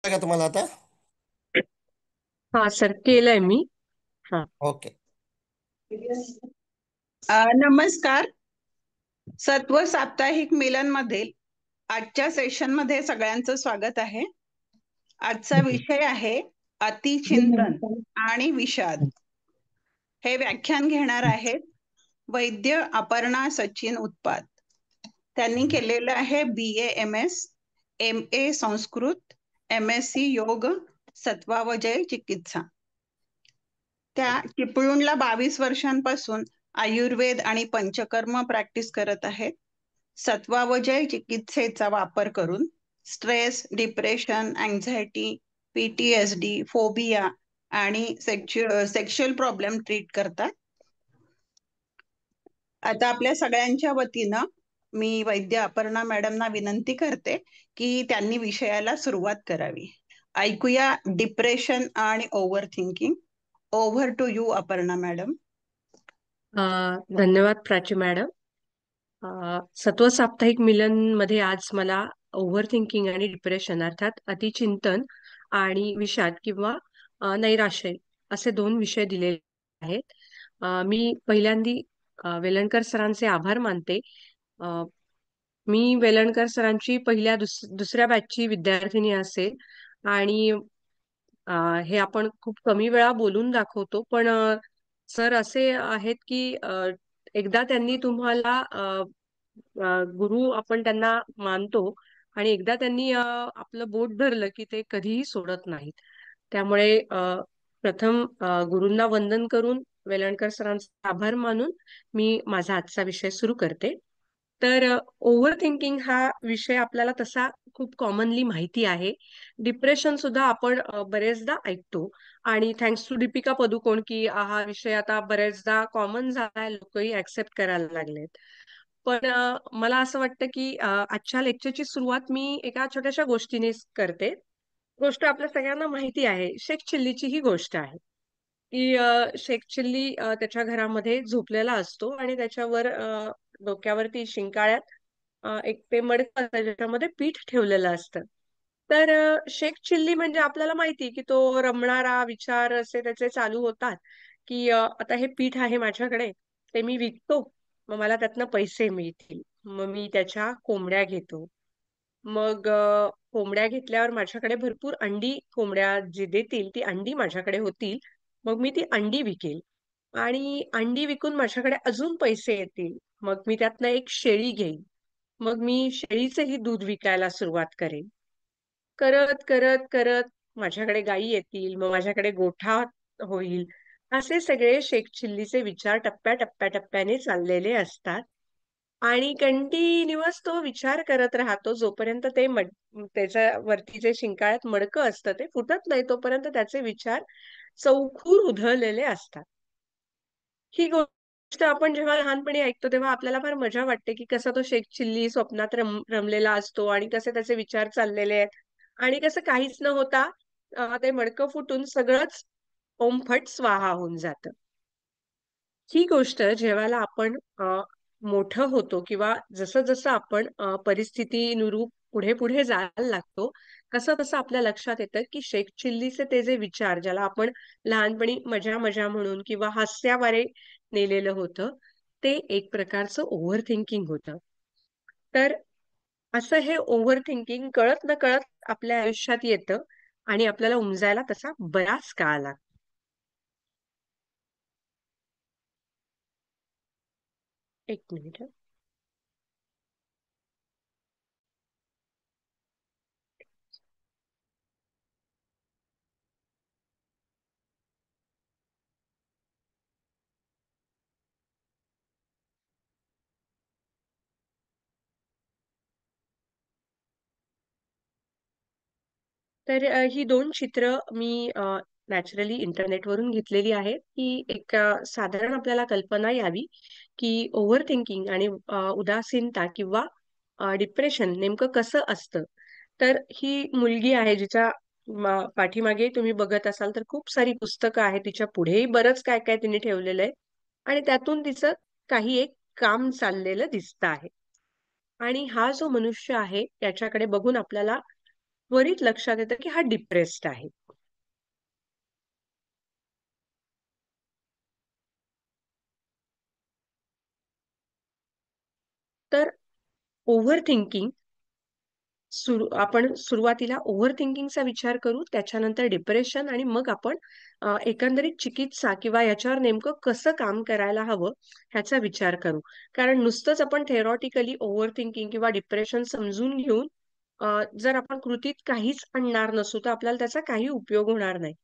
का तुम्हाला आता? हा सर, केलंय मी. हा. ओके. नमस्कार. सत्व साप्ताहिक मिलन मधील आजच्या सेशन मध्ये सगळ्यांचं स्वागत आहे. आजचा विषय आहे अतिचिंतन आणि विषाद. हे व्याख्यान घेणार आहेत वैद्य अपर्णा सचिन उत्पात. त्यांनी केलेलं आहे BA MS, MA Sanskrit, MSc योग, सत्वावजय चिकित्सा. त्या चिपळूणला 22 वर्षांपासून आयुर्वेद आणि पंचकर्म प्रॅक्टिस करत आहेत. सत्वावजय चिकित्सेचा वापर करून stress, depression, anxiety, PTSD, phobia आणि सेक्शुअल प्रॉब्लेम ट्रीट करतात. आता आपल्या सगळ्यांच्या वतीनं मी वैद्य अपर्णा मॅडमना विनंती करते की त्यांनी विषयाला सुरुवात करावी. ऐकूया डिप्रेशन आणि overthinking. Over to you Aparna madam. धन्यवाद प्राची मॅडम. सत्व साप्ताहिक मिलन मध्ये आज मला ओव्हर थिंकिंग आणि डिप्रेशन अर्थात अतिचिंतन आणि विषाद किंवा नैराश्य असे दोन विषय दिलेले आहेत. मी पहिल्यांदी वेलणकर सरांचे आभार मानते. अ, मी वेलणकर सरांची पहिल्या दुसऱ्या बॅचची विद्यार्थिनी असेल आणि हे आपण खूप कमी वेळा बोलून दाखवतो, पण सर असे आहेत की एकदा त्यांनी तुम्हाला गुरु आपण त्यांना मानतो आणि एकदा त्यांनी आपलं बोट धरलं की ते कधीही सोडत नाहीत. त्यामुळे प्रथम गुरूंना वंदन करून वेलणकर सरांचा आभार मानून मी माझा आजचा विषय सुरू करते. तर ओव्हर थिंकिंग हा विषय आपल्याला तसा खूप कॉमनली माहिती आहे. डिप्रेशन सुद्धा आपण बरेचदा ऐकतो आणि थँक्स टू दीपिका पदुकोण की हा विषय आता बरेचदा कॉमन झालाय, लोकही ऍक्सेप्ट करायला लागलेत. पण मला असं वाटतं की आजच्या लेक्चरची सुरुवात मी एका छोट्याशा गोष्टीने करते. गोष्ट आपल्या सगळ्यांना माहिती आहे, शेख चिल्लीची ही गोष्ट आहे की शेख चिल्ली त्याच्या घरामध्ये झोपलेला असतो आणि त्याच्यावर डोक्यावरती शिंकाळ्यात एक ते मडकं असतं ज्याच्यामध्ये पीठ ठेवलेलं असतं. तर शेख चिल्ली म्हणजे आपल्याला माहिती की तो रमणारा विचार असे त्याचे चालू होतात की आता हे पीठ आहे माझ्याकडे, ते मी विकतो, मग मला त्यातनं पैसे मिळतील, मग मी त्याच्या कोंबड्या घेतो. मग कोंबड्या घेतल्यावर माझ्याकडे भरपूर अंडी कोंबड्या जी देतील ती अंडी माझ्याकडे होतील. मग मी ती अंडी विकेल आणि अंडी विकून माझ्याकडे अजून पैसे येतील. मग मी त्यातनं एक शेळी घेईन. मग मी शेळीचंही दूध विकायला सुरुवात करेन. करत करत करत माझ्याकडे गायी येतील, मग माझ्याकडे गोठा होईल. असे सगळे शेख चिल्लीचे विचार टप्प्याटप्प्याने चाललेले असतात आणि कंटिन्युअस तो विचार करत राहतो जोपर्यंत त्याच्या वरती जे शिंकाळ्यात मडकं असतं ते फुटत नाही, तोपर्यंत त्याचे विचार चौखूर उधळलेले असतात. ही गोष्ट आपण जेव्हा लहानपणी ऐकतो तेव्हा आपल्याला फार मजा वाटते की कसा तो शेख चिल्ली स्वप्नात रमलेला असतो आणि कसे त्याचे विचार चाललेले आहेत आणि कसं काहीच न होता ते मडकं फुटून सगळंच ओमफट स्वाहा होऊन जातं. ही गोष्ट जेव्हा आपण मोठं होतो किंवा जसं जसं आपण परिस्थितीनुरूप पुढे पुढे जायला लागतो, कसं कसं आपल्या लक्षात येतं की शेख चिल्लीचे ते जे विचार ज्याला आपण लहानपणी मजा मजा म्हणून किंवा हास्यावारे नेलेलं होतं, ते एक प्रकारचं ओव्हर थिंकिंग होतं. तर असं हे ओव्हर थिंकिंग कळत न कळत आपल्या आयुष्यात येतं आणि आपल्याला उमजायला तसा बराच काळ लागतो. एक मिनिट. तर ही दोन चित्र मी नॅचरली इंटरनेटवरून घेतलेली आहेत की एक साधारण आपल्याला कल्पना यावी की ओव्हर थिंकिंग आणि उदासीनता किंवा डिप्रेशन नेमकं कसं असतं. तर ही मुलगी आहे जिच्या पाठीमागे तुम्ही बघत असाल तर खूप सारी पुस्तकं आहेत, तिच्या पुढेही बरंच काय काय तिने ठेवलेलं आहे आणि त्यातून तिचं काही एक काम चाललेलं दिसतं आहे. आणि हा जो मनुष्य आहे त्याच्याकडे बघून आपल्याला त्वरित लक्षात येतं की हा डिप्रेस्ड आहे. तर ओव्हर थिंकिंग आपण सुरुवातीला ओव्हर थिंकिंगचा विचार करू, त्याच्यानंतर डिप्रेशन आणि मग आपण एकंदरीत चिकित्सा किंवा याच्यावर नेमकं कसं काम करायला हवं ह्याचा विचार करू. कारण नुसतंच आपण थेरॉटिकली ओव्हर थिंकिंग किंवा डिप्रेशन समजून घेऊन जर आपण कृतीत काहीच आणणार नसू, तर आपल्याला त्याचा काही उपयोग होणार नाही.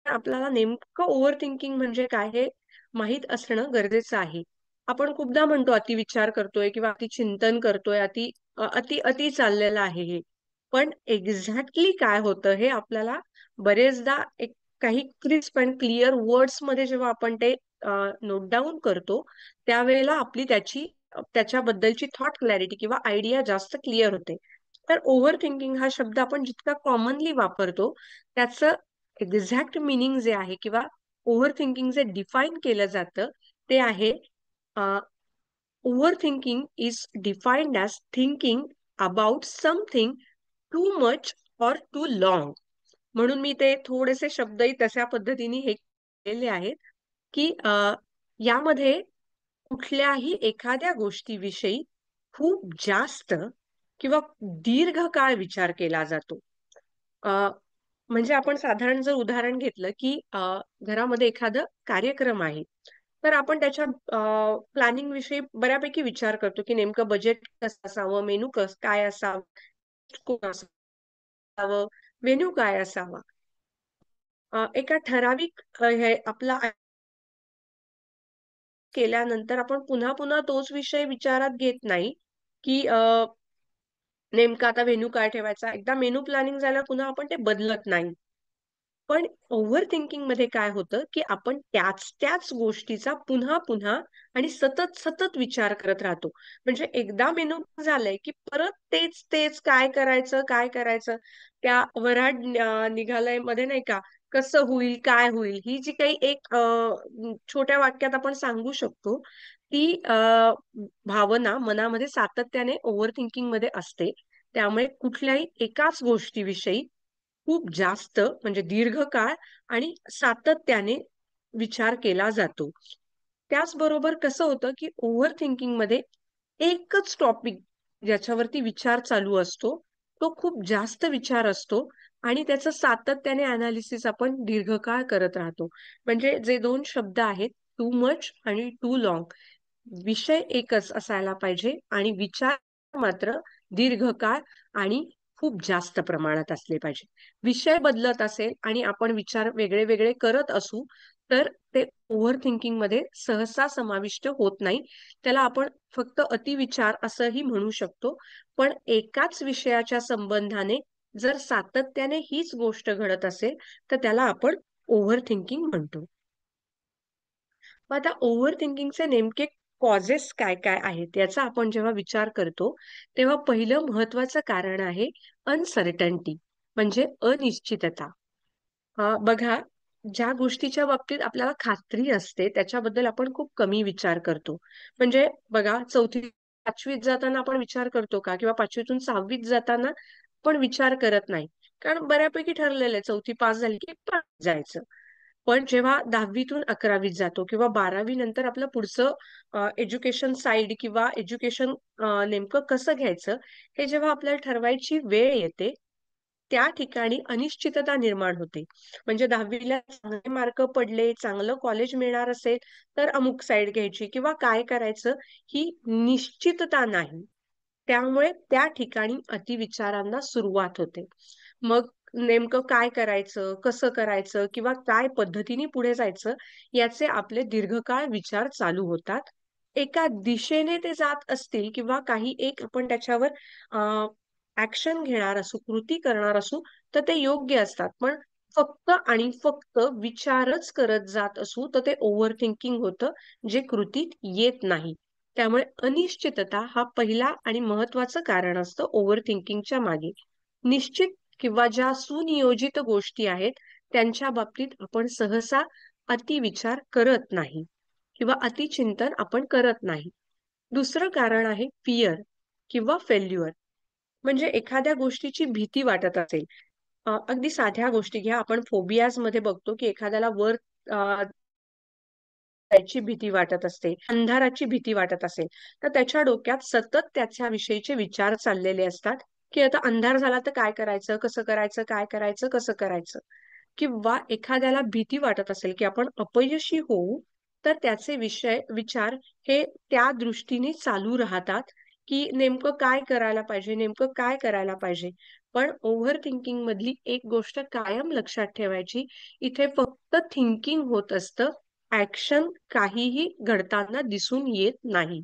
आपल्याला नेमकं ओव्हर थिंकिंग म्हणजे काय हे माहीत असणं गरजेचं आहे. आपण खूपदा म्हणतो अतिविचार करतोय किंवा अतिचिंतन करतोय, अति चाललेलं आहे हे. पण एक्झॅक्टली काय होतं हे आपल्याला बरेचदा एक काही क्रिस्प अँड क्लिअर वर्ड्समध्ये जेव्हा आपण ते नोट डाउन करतो, त्यावेळेला आपली त्याच्याबद्दलची थॉट क्लॅरिटी किंवा आयडिया जास्त क्लिअर होते. तर ओव्हर थिंकिंग हा शब्द आपण जितका कॉमनली वापरतो, त्याचं एक्झॅक्ट मीनिंग जे आहे किंवा ओव्हर थिंकिंग जे डिफाईन केलं जातं, ते आहे overthinking is defined as thinking about something too much or too long. म्हणून मी ते थोडेसे शब्दही तशा पद्धतीने हे केलेले आहेत, की यामध्ये कुठल्याही एखाद्या गोष्टीविषयी खूप जास्त किंवा दीर्घकाळ विचार केला जातो. अ, म्हणजे आपण साधारण जर उदाहरण घेतलं, की घरामध्ये एखादं कार्यक्रम आहे. तर आपण त्याच्या प्लॅनिंग विषयी बऱ्यापैकी विचार करतो, की नेमकं बजेट कसं असावं, मेनू काय असावं, कोण असावं, मेनू काय असावा. एका ठराविक हे आपला केल्यानंतर आपण पुन्हा-पुन्हा तोच विषय विचारात घेत नाही, की नेमका आता व्हेन्यू काय ठेवायचा. एकदा मेनू प्लॅनिंग झाल्यावर पुन्हा आपण ते बदलत नाही. पण ओव्हर थिंकिंगमध्ये काय होतं, की आपण त्याच गोष्टीचा पुन्हा-पुन्हा आणि सतत विचार करत राहतो. म्हणजे एकदा मेनू झालंय, की परत तेच काय करायचं, काय करायचं? त्या वऱ्हाड निघालयमध्ये नाही का, कसं होईल, काय होईल? ही जी काही एक छोट्या वाक्यात आपण सांगू शकतो, ती भावना मनामध्ये सातत्याने ओव्हर थिंकिंगमध्ये असते. त्यामुळे कुठल्याही एकाच गोष्टीविषयी खूप जास्त म्हणजे दीर्घकाळ आणि सातत्याने विचार केला जातो. त्याचबरोबर कसं होतं, की ओव्हर थिंकिंगमध्ये एकच टॉपिक ज्याच्यावरती विचार चालू असतो, तो खूप जास्त विचार असतो आणि त्याचं सातत्याने एनालिसिस आपण दीर्घकाळ करत राहतो. म्हणजे जे 2 शब्द आहेत, टू मच आणि टू लाँग विषय एकच असायला पाहिजे आणि विचार मात्र दीर्घकाळ आणि खूप जास्त प्रमाणात असले पाहिजे. विषय बदलत असेल आणि आपण विचार वेगळे-वेगळे करत असू, तर ते ओव्हर थिंकिंगमध्ये सहसा समाविष्ट होत नाही. त्याला आपण फक्त अतिविचार असंही म्हणू शकतो. पण एकाच विषयाच्या संबंधाने जर सातत्याने हीच गोष्ट घडत असेल, तर त्याला आपण ओव्हर थिंकिंग म्हणतो. मग आता ओव्हर थिंकिंगचे नेमके कॉजेस काय-काय आहेत याचा आपण जेव्हा विचार करतो, तेव्हा पहिलं महत्वाचं कारण आहे अनसर्टन्टी म्हणजे अनिश्चितता. बघा, ज्या गोष्टीच्या बाबतीत आपल्याला खात्री असते, त्याच्याबद्दल आपण खूप कमी विचार करतो. म्हणजे बघा, 4थी-5वीत जाताना आपण विचार करतो का? किंवा 5वीतून 6वीत जाताना आपण विचार करत नाही. कारण बऱ्यापैकी ठरलेलं आहे 4थी पास झाली की जायचं. पण जेव्हा 10वीतून 11वीत जातो किंवा 12वी नंतर आपलं पुढचं एज्युकेशन साइड किंवा एज्युकेशन नेमकं कसं घ्यायचं, हे जेव्हा आपल्याला ठरवायची वेळ येते, त्या ठिकाणी अनिश्चितता निर्माण होते. म्हणजे 10वीला चांगले मार्क पडले, चांगलं कॉलेज मिळणार असेल, तर अमुक साइड घ्यायची किंवा काय करायचं ही निश्चितता नाही. त्यामुळे त्या ठिकाणी अतिविचारांना सुरुवात होते. मग नेमकं काय करायचं, कसं करायचं किंवा काय पद्धतीने पुढे जायचं याचे आपले दीर्घकाळ विचार चालू होतात. एका दिशेने ते जात असतील किंवा काही एक आपण त्याच्यावर ॲक्शन घेणार असू, कृती करणार असू, तर ते योग्य असतात. पण फक्त आणि फक्त विचारच करत जात असू, तर ते ओव्हर थिंकिंग होतं, जे कृतीत येत नाही. त्यामुळे अनिश्चितता हा पहिला आणि महत्वाचं कारण असतं ओव्हर थिंकिंगच्या मागे. निश्चित किंवा ज्या सुनियोजित गोष्टी आहेत, त्यांच्या बाबतीत आपण सहसा अतिविचार करत नाही किंवा अतिचिंतन आपण करत नाही. दुसरं कारण आहे फिअर किंवा फेल्युअर. म्हणजे एखाद्या गोष्टीची भीती वाटत असेल, अगदी साध्या गोष्टी घ्या. आपण फोबियाज मध्ये बघतो की एखाद्याला वर जायची भीती वाटत असते, अंधाराची भीती वाटत असेल, तर त्याच्या डोक्यात सतत त्याच्या विषयीचे विचार चाललेले असतात, की आता अंधार झाला तर काय करायचं, कसं करायचं, काय करायचं, कसं करायचं. किंवा एखाद्याला भीती वाटत असेल की आपण अपयशी होऊ, तर त्याचे विचार हे त्या दृष्टीने चालू राहतात, की नेमकं काय करायला पाहिजे, नेमकं काय करायला पाहिजे. पण ओव्हर थिंकिंग मधली एक गोष्ट कायम लक्षात ठेवायची, इथे फक्त थिंकिंग होत असतं, ऍक्शन काहीही घडताना दिसून येत नाही.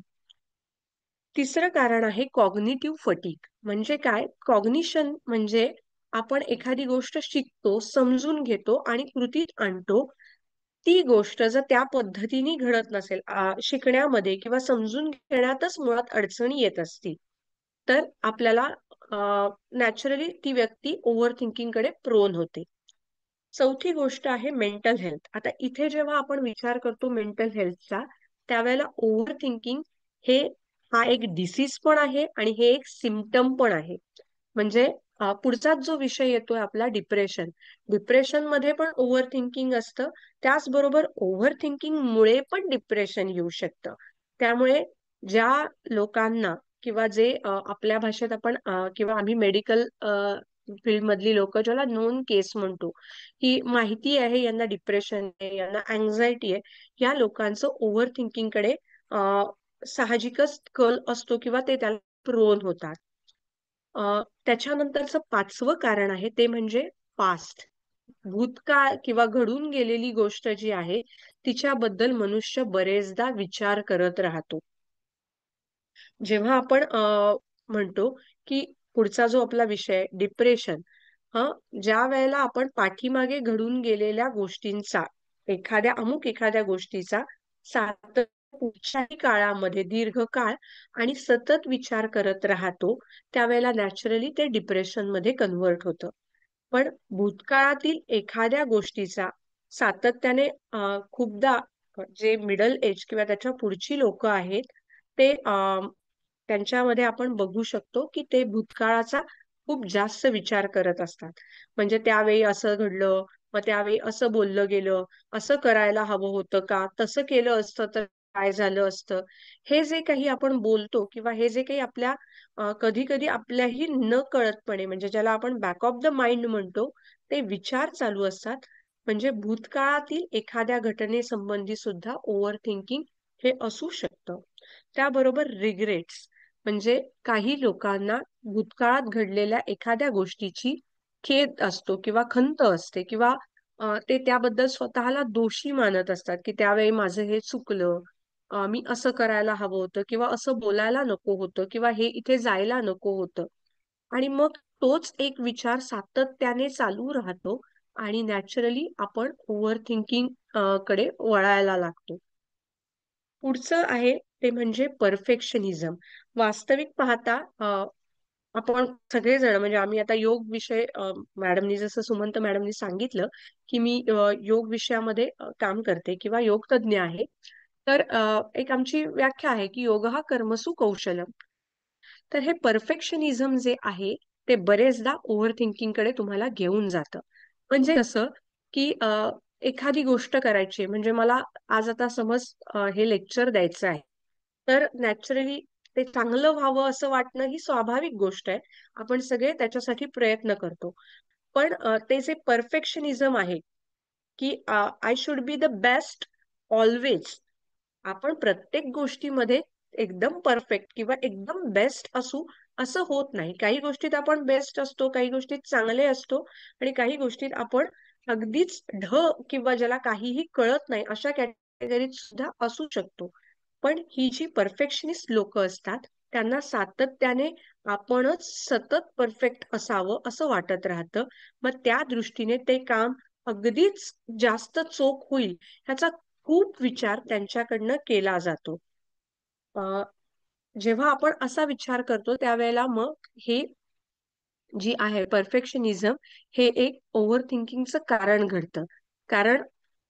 तिसरं कारण आहे कॉग्निटिव्ह फटीग. म्हणजे काय? कॉग्निशन म्हणजे आपण एखादी गोष्ट शिकतो, समजून घेतो आणि कृतीत आणतो. ती गोष्ट जर त्या पद्धतीने घडत नसेल, शिकण्यामध्ये किंवा समजून घेण्यातच मुळात अडचणी येत असतील, तर आपल्याला नॅचरली ती व्यक्ती ओव्हर थिंकिंग कडे प्रोन होते. चौथी गोष्ट आहे मेंटल हेल्थ. आता इथे जेव्हा आपण विचार करतो मेंटल हेल्थचा, त्यावेळेला ओव्हर थिंकिंग हे हा एक डिसीज पण आहे आणि हे एक सिम्पटम पण आहे. म्हणजे पुढचाच जो विषय येतोय आपला डिप्रेशन. डिप्रेशन मध्ये पण ओव्हर थिंकिंग असतं. त्याचबरोबर ओव्हर थिंकिंग मुळे पण डिप्रेशन येऊ शकतं. त्यामुळे ज्या लोकांना किंवा जे आपल्या भाषेत आपण किंवा आम्ही मेडिकल फील्ड मधली लोक ज्याला नोन केस म्हणतो, की माहिती आहे यांना डिप्रेशन आहे, यांना अँझायटी आहे, या लोकांचं ओव्हर थिंकिंग कडे साहजिकच कल असतो किंवा ते त्याला प्रोन होतात. त्याच्यानंतरचं पाचवं कारण आहे ते म्हणजे पास्ट. भूतकाळ किंवा घडून गेलेली गोष्ट जी आहे तिच्याबद्दल मनुष्य बरेचदा विचार करत राहतो. जेव्हा आपण म्हणतो की पुढचा जो आपला विषय डिप्रेशन, हा, ज्या वेळेला आपण पाठीमागे घडून गेलेल्या गोष्टींचा, एखाद्या गोष्टीचा सातत्य कुठच्याही काळामध्ये दीर्घकाळ आणि सतत विचार करत राहतो, त्यावेळेला नॅचरली ते डिप्रेशन मध्ये कन्वर्ट होतं. पण भूतकाळातील एखाद्या गोष्टीचा सातत्याने खूपदा जे मिडल एज किंवा त्याच्या पुढची लोक आहेत, ते त्यांच्यामध्ये आपण बघू शकतो की ते भूतकाळाचा खूप जास्त विचार करत असतात. म्हणजे त्यावेळी असं घडलं, मग त्यावेळी असं बोललं गेलं, असं करायला हवं होतं का, तसं केलं असतं तर काय झालं असतं. हे जे काही आपण बोलतो किंवा हे जे काही आपल्या कधी कधी आपल्याही न कळतपणे, म्हणजे ज्याला आपण बॅक ऑफ द माइंड म्हणतो, ते विचार चालू असतात. म्हणजे भूतकाळातील एखाद्या घटनेसंबंधी सुद्धा ओव्हर थिंकिंग हे असू शकतं. त्याबरोबर रिग्रेट्स, म्हणजे काही लोकांना भूतकाळात घडलेल्या एखाद्या गोष्टीची खेद असतो किंवा खंत असते किंवा ते त्याबद्दल स्वतःला दोषी मानत असतात, की त्यावेळी माझं हे चुकलं, मी असं करायला हवं होतं किंवा असं बोलायला नको होतं किंवा हे इथे जायला नको होतं. आणि मग तोच एक विचार सातत्याने चालू राहतो आणि नॅचरली आपण ओव्हर थिंकिंग कडे वळायला लागतो. पुढचं आहे ते म्हणजे परफेक्शनिझम. वास्तविक पाहता आपण सगळेजण, म्हणजे आम्ही आता योग विषय, मॅडमनी जसं सुमंत मॅडमनी सांगितलं की मी योग विषयामध्ये काम करते किंवा योग तज्ञ आहे. तर एक आमची व्याख्या आहे की योग हा कर्मसु कौशलम. तर हे परफेक्शनिझम जे आहे ते बरेचदा ओव्हर थिंकिंग कडे तुम्हाला घेऊन जातं. म्हणजे कसं की एखादी गोष्ट करायची आहे, म्हणजे मला आज आता समज हे लेक्चर द्यायचं आहे, तर नॅचरली ते चांगलं व्हावं असं वाटणं ही स्वाभाविक गोष्ट आहे. आपण सगळे त्याच्यासाठी प्रयत्न करतो. पण ते जे परफेक्शनिझम आहे की I should be the best always, आपण प्रत्येक गोष्टीमध्ये एकदम परफेक्ट किंवा एकदम बेस्ट असू असं होत नाही. काही गोष्टीत आपण बेस्ट असतो, काही गोष्टीत चांगले असतो आणि काही गोष्टीत आपण अगदीच किंवा ज्याला काहीही कळत नाही अशा कॅटेगरीत सुद्धा असू शकतो. पण ही जी परफेक्शनिस्ट लोक असतात, त्यांना सातत्याने आपणच सतत परफेक्ट असावं असं वाटत राहतं. मग त्या दृष्टीने ते काम अगदीच जास्त चोख होईल ह्याचा खूप विचार त्यांच्याकडनं केला जातो. अ, जेव्हा आपण असा विचार करतो त्यावेळेला मग हे जी आहे परफेक्शनिझम, हे एक ओव्हर थिंकिंगचं कारण घडतं. कारण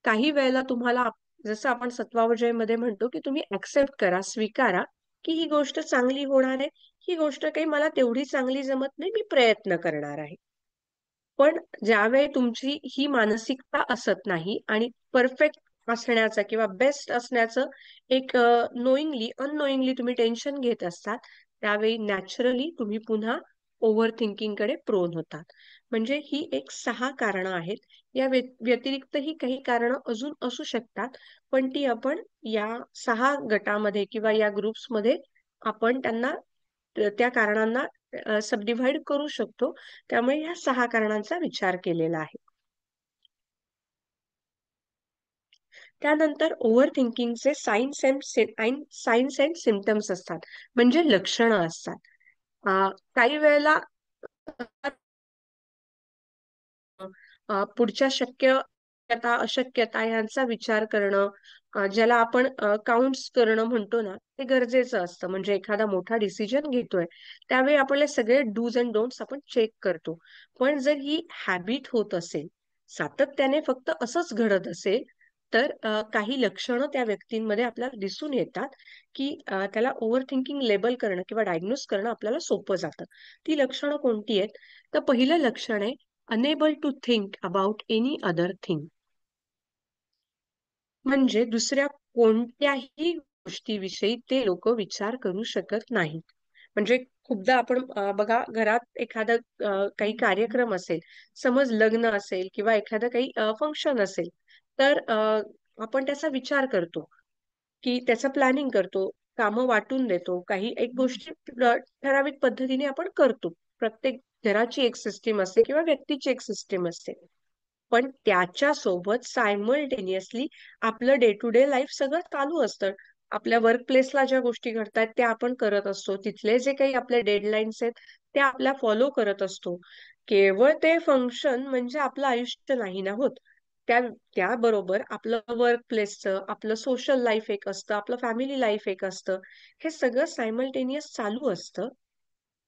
काही वेळेला तुम्हाला जसं आपण सत्वावजय मध्ये म्हणतो की तुम्ही ऍक्सेप्ट करा, स्वीकारा की ही गोष्ट चांगली होणार आहे, ही गोष्ट काही मला तेवढी चांगली जमत नाही, मी प्रयत्न करणार आहे. पण ज्यावेळी तुमची ही मानसिकता असत नाही आणि परफेक्ट असण्याचं किंवा बेस्ट असण्याचं एक नोईंगली अननोईंगली तुम्ही टेन्शन घेत असतात, त्यावेळी नॅचरली तुम्ही पुन्हा ओव्हर थिंकिंग कडे प्रोन होतात. म्हणजे ही एक 6 कारणं आहेत. या व्यतिरिक्तही काही कारणं अजून असू शकतात, पण ती आपण या 6 गटामध्ये किंवा या ग्रुप्समध्ये आपण त्यांना त्या कारणांना सबडिव्हाइड करू शकतो. त्यामुळे ह्या 6 कारणांचा विचार केलेला आहे. त्यानंतर ओव्हर थिंकिंगचे साइन्स अँड सिम्पटम्स असतात, म्हणजे लक्षणं असतात. काही वेळेला पुढच्या शक्यता अशक्यता यांचा विचार करणं, ज्याला आपण काउंट्स करणं म्हणतो ना, ते गरजेचं असतं. म्हणजे एखादा मोठा डिसिजन घेतोय त्यावेळी आपले सगळे डूज अँड डोंट्स आपण चेक करतो. पण जर ही हॅबिट होत असेल, सातत्याने फक्त असंच घडत असेल, तर काही लक्षणं त्या व्यक्तींमध्ये आपल्याला दिसून येतात, की त्याला ओव्हर थिंकिंग लेबल करणं किंवा डायग्नोज करणं आपल्याला सोपं जातं. ती लक्षणं कोणती आहेत? तर पहिलं लक्षण आहे unable to think about any other thing. म्हणजे दुसऱ्या कोणत्याही गोष्टीविषयी ते लोक विचार करू शकत नाहीत. म्हणजे खूपदा आपण बघा घरात एखादा काही कार्यक्रम असेल, समज लग्न असेल किंवा एखादं काही फंक्शन असेल, तर आपण त्याचा विचार करतो, की त्याचं प्लॅनिंग करतो, कामं वाटून देतो, काही एक गोष्टी ठराविक पद्धतीने आपण करतो. प्रत्येक घराची एक सिस्टीम असते किंवा व्यक्तीची एक सिस्टीम असते. पण त्याच्या सोबत सायमल्टेनियसली आपलं डे टू डे लाईफ सगळं चालू असतं. आपल्या वर्क प्लेसला ज्या गोष्टी घडतायत त्या आपण करत असतो. तिथले जे काही आपले डेडलाईन्स आहेत ते आपल्या फॉलो करत असतो. केवळ ते फंक्शन म्हणजे आपलं आयुष्य नाही ना होत. त्या त्याबरोबर आपलं वर्क प्लेसचं, आपलं सोशल लाईफ एक असतं, आपलं फॅमिली लाईफ एक असतं. हे सगळं सायमल्टेनियस चालू असतं.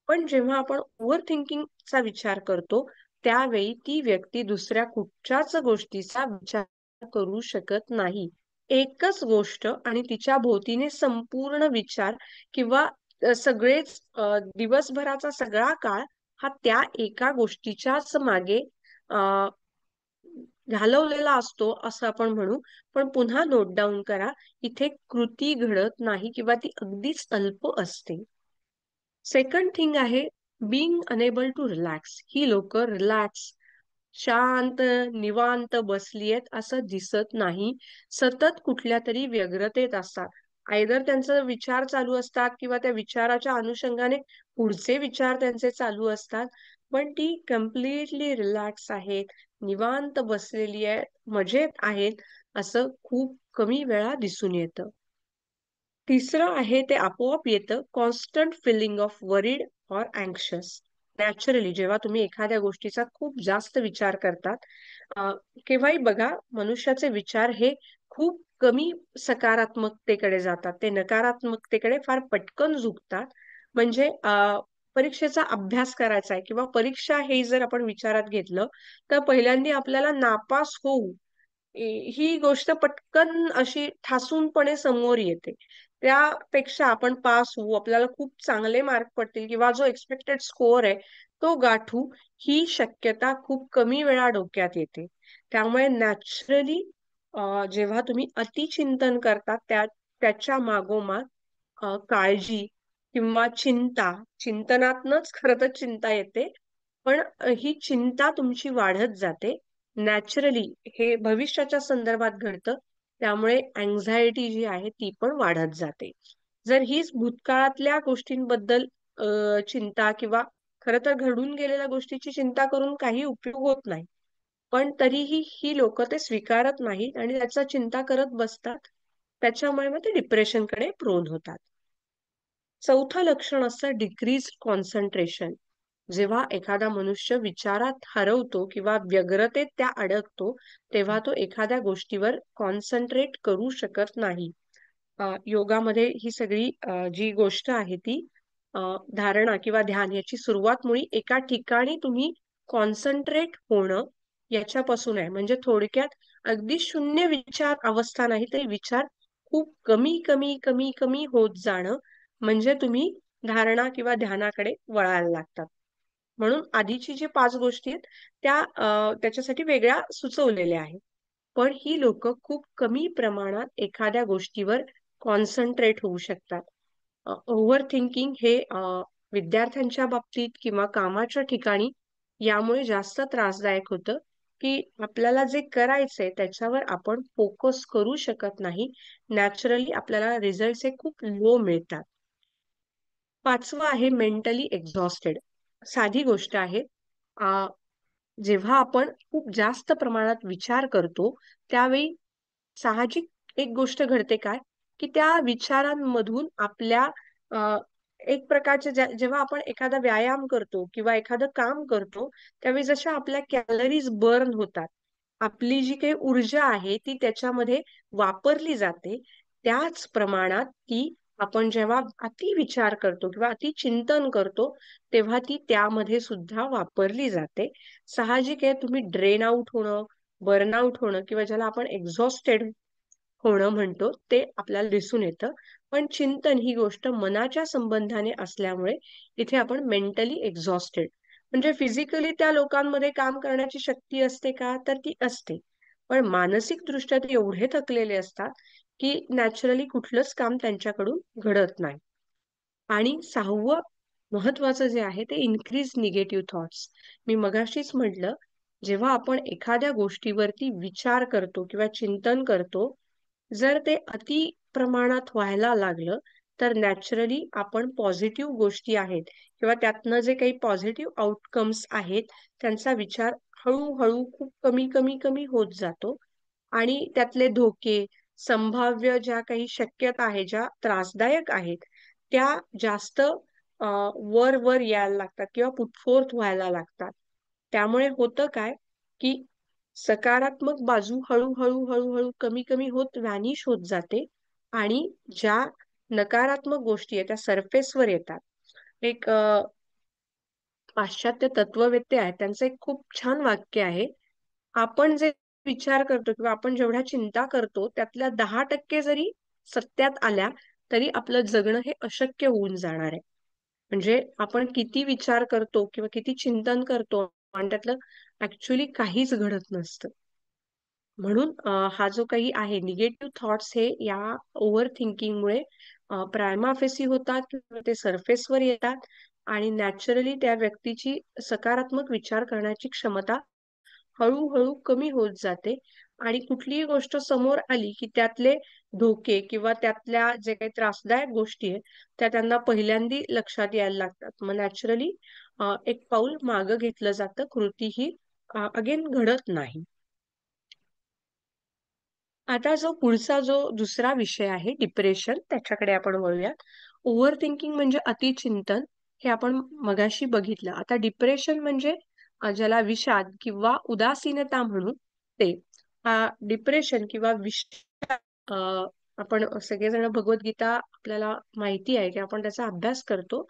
पण जेव्हा आपण ओव्हर थिंकिंगचा विचार करतो, त्यावेळी ती व्यक्ती दुसऱ्या कुठच्याच गोष्टीचा विचार करू शकत नाही. एकच गोष्ट आणि तिच्या भोवतीने संपूर्ण विचार किंवा सगळेच दिवसभराचा सगळा काळ हा त्या एका गोष्टीच्याच मागे अ, घालवलेला असतो असं आपण म्हणू. पण पुन्हा नोट डाऊन करा, इथे कृती घडत नाही किंवा ती अगदीच अल्प असते. सेकंड थिंग आहे बीइंग अनेबल टू रिलॅक्स. ही लोक रिलॅक्स, शांत, निवांत बसलीयेत असं दिसत नाही. सतत कुठल्या तरी व्यग्रतेत असतात. आयदर त्यांचा विचार चालू असतात किंवा त्या विचाराच्या अनुषंगाने पुढचे विचार त्यांचे चालू असतात. पण ती कम्प्लिटली रिलॅक्स आहेत, निवांत बसलेली आहेत, मजेत आहेत, असं खूप कमी वेळा दिसून येतं. तिसरं आहे ते आपोआप येतं constant feeling of worried or anxious. Naturally जेव्हा तुम्ही एखाद्या गोष्टीचा खूप जास्त विचार करतात, केव्हाही बघा मनुष्याचे विचार हे खूप कमी सकारात्मकतेकडे जातात, ते नकारात्मकतेकडे फार पटकन झुकतात. म्हणजे परीक्षेचा अभ्यास करायचा आहे किंवा परीक्षा हे जर आपण विचारात घेतलं, तर पहिल्यांदा आपल्याला नापास होऊ ही गोष्ट पटकन अशी ठासूनपणे समोर येते. त्यापेक्षा आपण पास होऊ, आपल्याला खूप चांगले मार्क पडतील किंवा जो एक्सपेक्टेड स्कोअर आहे तो गाठू, ही शक्यता खूप कमी वेळा डोक्यात येते. त्यामुळे नॅचरली जेव्हा तुम्ही अतिचिंतन करता त्याच्या मागोमाग काळजी किंवा चिंतनातनच खरं तर चिंता येते. पण ही चिंता तुमची वाढत जाते. नॅचरली हे भविष्याच्या संदर्भात घडतं. त्यामुळे अँक्झायटी जी आहे ती पण वाढत जाते. जर हीच भूतकाळातल्या गोष्टींबद्दल चिंता किंवा खरं तर घडून गेलेल्या गोष्टीची चिंता करून काही उपयोग होत नाही. पण तरीही ही लोकं ते स्वीकारत नाहीत आणि त्याचा चिंता करत बसतात. त्याच्यामुळे मग ते डिप्रेशनकडे प्रोन होतात. चौथं लक्षण असतं डिक्रीज कॉन्सन्ट्रेशन. जेव्हा एखादा मनुष्य विचारात हरवतो किंवा व्यग्रतेत त्या अडकतो, तेव्हा तो एखाद्या गोष्टीवर कॉन्सन्ट्रेट करू शकत नाही. योगामध्ये ही सगळी जी गोष्ट आहे ती अ, धारणा किंवा ध्यान याची सुरुवात मुळी एका ठिकाणी तुम्ही कॉन्सन्ट्रेट होणं याच्यापासून आहे. म्हणजे थोडक्यात अगदी शून्य विचार अवस्था नाही तरी विचार खूप कमी कमी कमी कमी होत जाणं म्हणजे तुम्ही धारणा किंवा ध्यानाकडे वळायला लागतात. म्हणून आधीची जी 5 गोष्टी आहेत त्या त्याच्यासाठी वेगळ्या सुचवलेल्या आहेत. पण ही लोक खूप कमी प्रमाणात एखाद्या गोष्टीवर कॉन्सन्ट्रेट होऊ शकतात. ओव्हर थिंकिंग हे विद्यार्थ्यांच्या बाबतीत किंवा कामाच्या ठिकाणी यामुळे जास्त त्रासदायक होतं, की आपल्याला जे करायचंय त्याच्यावर आपण फोकस करू शकत नाही. नॅचरली आपल्याला रिझल्ट हे खूप लो मिळतात. 5वं आहे मेंटली एक्झॉस्टेड. साधी गोष्ट आहे. जेव्हा आपण खूप जास्त प्रमाणात विचार करतो, त्यावेळी साहजिक एक गोष्ट घडते काय, की त्या विचारांमधून आपल्या अ, एक प्रकारचे जेव्हा आपण एखादा व्यायाम करतो किंवा एखादं काम करतो, त्यावेळी जशा आपल्या कॅलरीज बर्न होतात, आपली जी काही ऊर्जा आहे ती त्याच्यामध्ये वापरली जाते. त्याच प्रमाणात ती आपण जेव्हा अति विचार करतो किंवा अति चिंतन करतो, तेव्हा ती त्यामध्ये सुद्धा वापरली जाते. साहजिक आहे तुम्ही ड्रेन आउट होणं, बर्नआउट होणं किंवा ज्याला आपण एक्झॉस्टेड होणं म्हणतो, ते आपल्याला दिसून येतं. पण चिंतन ही गोष्ट मनाच्या संबंधाने असल्यामुळे इथे आपण मेंटली एक्झॉस्टेड म्हणजे फिजिकली त्या लोकांमध्ये काम करण्याची शक्ती असते का? तर ती असते. पण मानसिकदृष्ट्या ते एवढे थकलेले असतात, की नॅचरली कुठलंच काम त्यांच्याकडून घडत नाही. आणि 6वं महत्वाचं जे आहे ते इन्क्रीज निगेटिव्ह थॉट्स. मी मगाशीच म्हटलं, जेव्हा आपण एखाद्या गोष्टीवरती विचार करतो किंवा चिंतन करतो, जर ते अति प्रमाणात व्हायला लागलं, तर नॅचरली आपण पॉझिटिव्ह गोष्टी आहेत किंवा त्यातनं जे काही पॉझिटिव्ह आउटकम्स आहेत, त्यांचा विचार हळू खूप कमी होत जातो आणि त्यातले धोके, संभाव्य ज्या काही शक्यता आहेत, ज्या त्रासदायक आहेत, त्या जास्त वर यायला लागतात किंवा पुटफोर्थ व्हायला लागतात. त्यामुळे होतं काय, की सकारात्मक बाजू हळू कमी होत व्हॅनिश होत जाते आणि ज्या नकारात्मक गोष्टी आहेत त्या सरफेसवर येतात. एक पाश्चात्य तत्ववेत्ते आहेत, त्यांचं एक खूप छान वाक्य आहे. आपण जे विचार करतो किंवा आपण जेवढ्या चिंता करतो, त्यातल्या 10% जरी सत्यात आल्या, तरी आपलं जगणं हे अशक्य होऊन जाणार आहे. म्हणजे आपण किती विचार करतो किंवा किती चिंतन करतो आणि त्यातलं ऍक्च्युली काहीच घडत नसतं. म्हणून हा जो काही आहे निगेटिव्ह थॉट्स हे या ओव्हर थिंकिंगमुळे प्रायमा फेसी होतात किंवा ते सरफेसवर येतात आणि नॅचरली त्या व्यक्तीची सकारात्मक विचार करण्याची क्षमता कमी होत जाते आणि कुठलीही गोष्ट समोर आली की त्यातले धोके किंवा त्यातल्या जे काही त्रासदायक गोष्टी आहेत त्या त्यांना पहिल्यांदी लक्षात यायला लागतात. मग नॅचरली एक पाऊल मागं घेतलं जातं, कृती ही अगेन घडत नाही. आता जो दुसरा विषय आहे डिप्रेशन, त्याच्याकडे आपण वळूयात. ओव्हर थिंकिंग म्हणजे अतिचिंतन, हे आपण मगाशी बघितलं. आता डिप्रेशन म्हणजे ज्याला विषाद किंवा उदासीनता म्हणू ते. डिप्रेशन किंवा विषाद आपण सगळेजण भगवद्गीता आपल्याला माहिती आहे की आपण त्याचा अभ्यास करतो.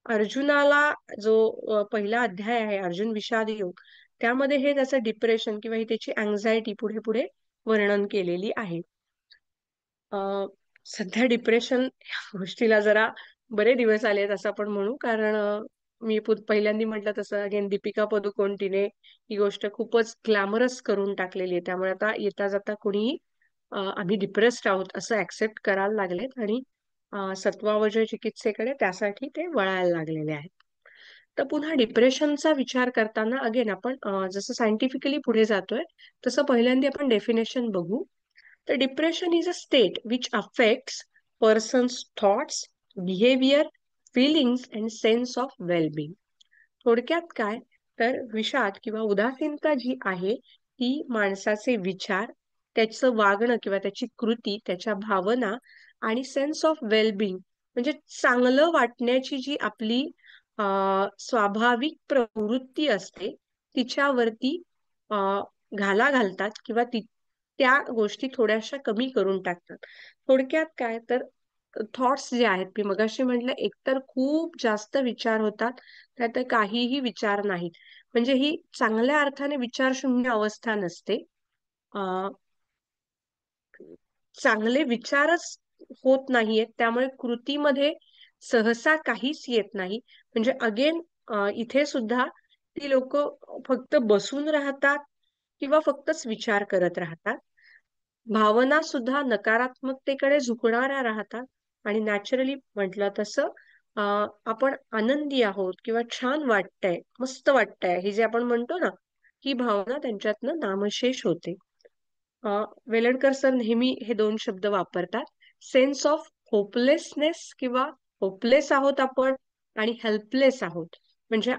अर्जुनाला जो पहिला अध्याय आहे अर्जुन विषाद योग, त्यामध्ये हे त्याचं डिप्रेशन किंवा ही त्याची अँझायटी पुढे पुढे वर्णन केलेली आहे. सध्या डिप्रेशन या गोष्टीला जरा बरे दिवस आले आहेत असं आपण म्हणू, कारण मी पहिल्यांदा म्हटलं तसं अगेन दीपिका पदुकोण तिने ही गोष्ट खूपच ग्लॅमरस करून टाकलेली आहे. त्यामुळे आता येता जाता कोणीही आम्ही डिप्रेस्ड आहोत असं ऍक्सेप्ट करायला लागलेत आणि सत्वावजय चिकित्सेकडे त्यासाठी ते वळायला लागलेले आहेत. तर पुन्हा डिप्रेशनचा विचार करताना अगेन आपण जसं सायंटिफिकली पुढे जातोय तसं पहिल्यांदा आपण डेफिनेशन बघू. तर depression is a state which affects persons thoughts, behaviour, feelings and sense of wellbeing. थोडक्यात काय, तर विषाद किंवा उदासीनता जी आहे ती माणसाचे विचार, त्याचं वागणं किंवा त्याची कृती, त्याच्या भावना आणि सेन्स ऑफ वेलबिंग म्हणजे चांगलं वाटण्याची जी आपली स्वाभाविक प्रवृत्ती असते तिच्यावरती घाला घालतात किंवा त्या गोष्टी थोड्याशा कमी करून टाकतात. थोडक्यात काय, तर थॉट्स जे आहेत मी मगाशी म्हटलं एकतर खूप जास्त विचार होतात, त्यात काहीही विचार नाहीत. म्हणजे ही चांगल्या अर्थाने विचारशून्य अवस्था नसते. चांगले विचारच होत नाहीयेत, त्यामुळे कृतीमध्ये सहसा काहीच येत नाही. म्हणजे अगेन इथे सुद्धा ती लोक फक्त बसून राहतात किंवा फक्तच विचार करत राहतात. भावना सुद्धा नकारात्मकतेकडे झुकणाऱ्या राहतात. आणि नॅचरली म्हटलं तसं आपण आनंदी आहोत किंवा छान वाटतंय, मस्त वाटतंय, हे जे आपण म्हणतो ना, ही भावना त्यांच्यातनं नामशेष होते. वेलणकर सर नेहमी हे दोन शब्द वापरतात. सेन्स ऑफ होपलेसनेस किंवा होपलेस आहोत आपण आणि हेल्पलेस आहोत. म्हणजे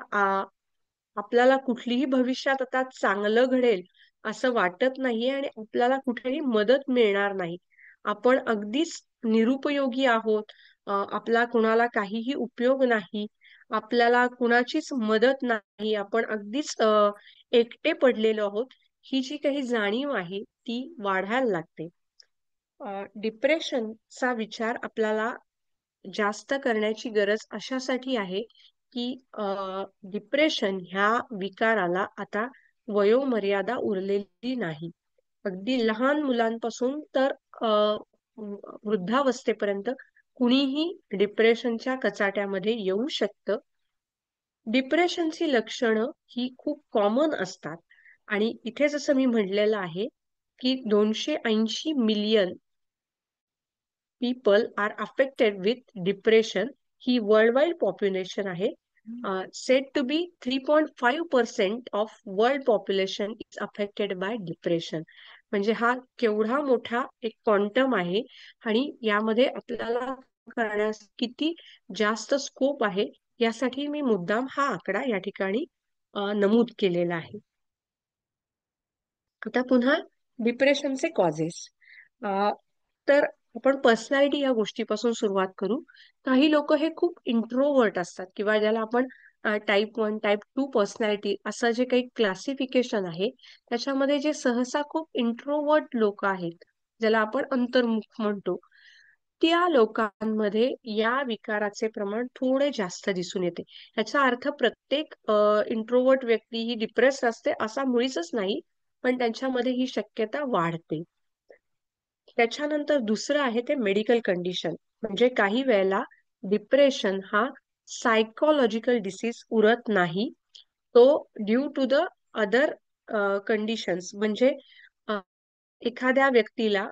आपल्याला कुठलीही भविष्यात आता चांगलं घडेल असं वाटत नाहीये आणि आपल्याला कुठेही मदत मिळणार नाही. आपण अगदीच निरुपयोगी आहोत. आपला कुणाला काहीही उपयोग नाही. आपल्याला कुणाचीच मदत नाही. आपण अगदीच एकटे पडलेलो आहोत. ही जी काही जाणीव आहे ती वाढायला लागते. डिप्रेशनचा विचार आपल्याला जास्त करण्याची गरज अशासाठी आहे की डिप्रेशन ह्या विकाराला आता वयोमर्यादा उरलेली नाही. अगदी लहान मुलांपासून तर वृद्धावस्थेपर्यंत कुणीही डिप्रेशनच्या कचाट्यामध्ये येऊ शकतं. डिप्रेशनची लक्षणं ही खूप कॉमन असतात आणि इथे जसं मी म्हटलेलं आहे की 280 million people are affected with depression. ही वर्ल्ड वाईड पॉप्युलेशन आहे. Said to be 3.5% of world population is affected by depression. म्हणजे हा केवढा मोठा एक क्वांटम आहे आणि यामध्ये आपल्याला करण्यास किती जास्त स्कोप आहे यासाठी मी मुद्दाम हा आकडा या ठिकाणी नमूद केलेला आहे. आता पुन्हा डिप्रेशनचे कॉजेस. तर आपण पर्सनॅलिटी या गोष्टीपासून सुरुवात करू. काही लोक हे खूप इंट्रोवर्ट असतात किंवा ज्याला आपण टाईप 1 टाईप 2 पर्सनॅलिटी असं जे काही क्लासिफिकेशन आहे त्याच्यामध्ये जे सहसा खूप इंट्रोवर्ट लोक आहेत, ज्याला आपण अंतर्मुख म्हणतो, त्या लोकांमध्ये या विकाराचे प्रमाण थोडे जास्त दिसून येते. याचा अर्थ प्रत्येक इंट्रोवर्ट व्यक्ती ही डिप्रेस असते असा मुळीच नाही, पण त्यांच्यामध्ये ही शक्यता वाढते. त्याच्यानंतर दुसरं आहे ते मेडिकल कंडिशन. म्हणजे काही वेळेला डिप्रेशन हा सायकोलॉजिकल डिसीज उरत नाही, तो due to the other conditions. म्हणजे एखाद्या व्यक्तीला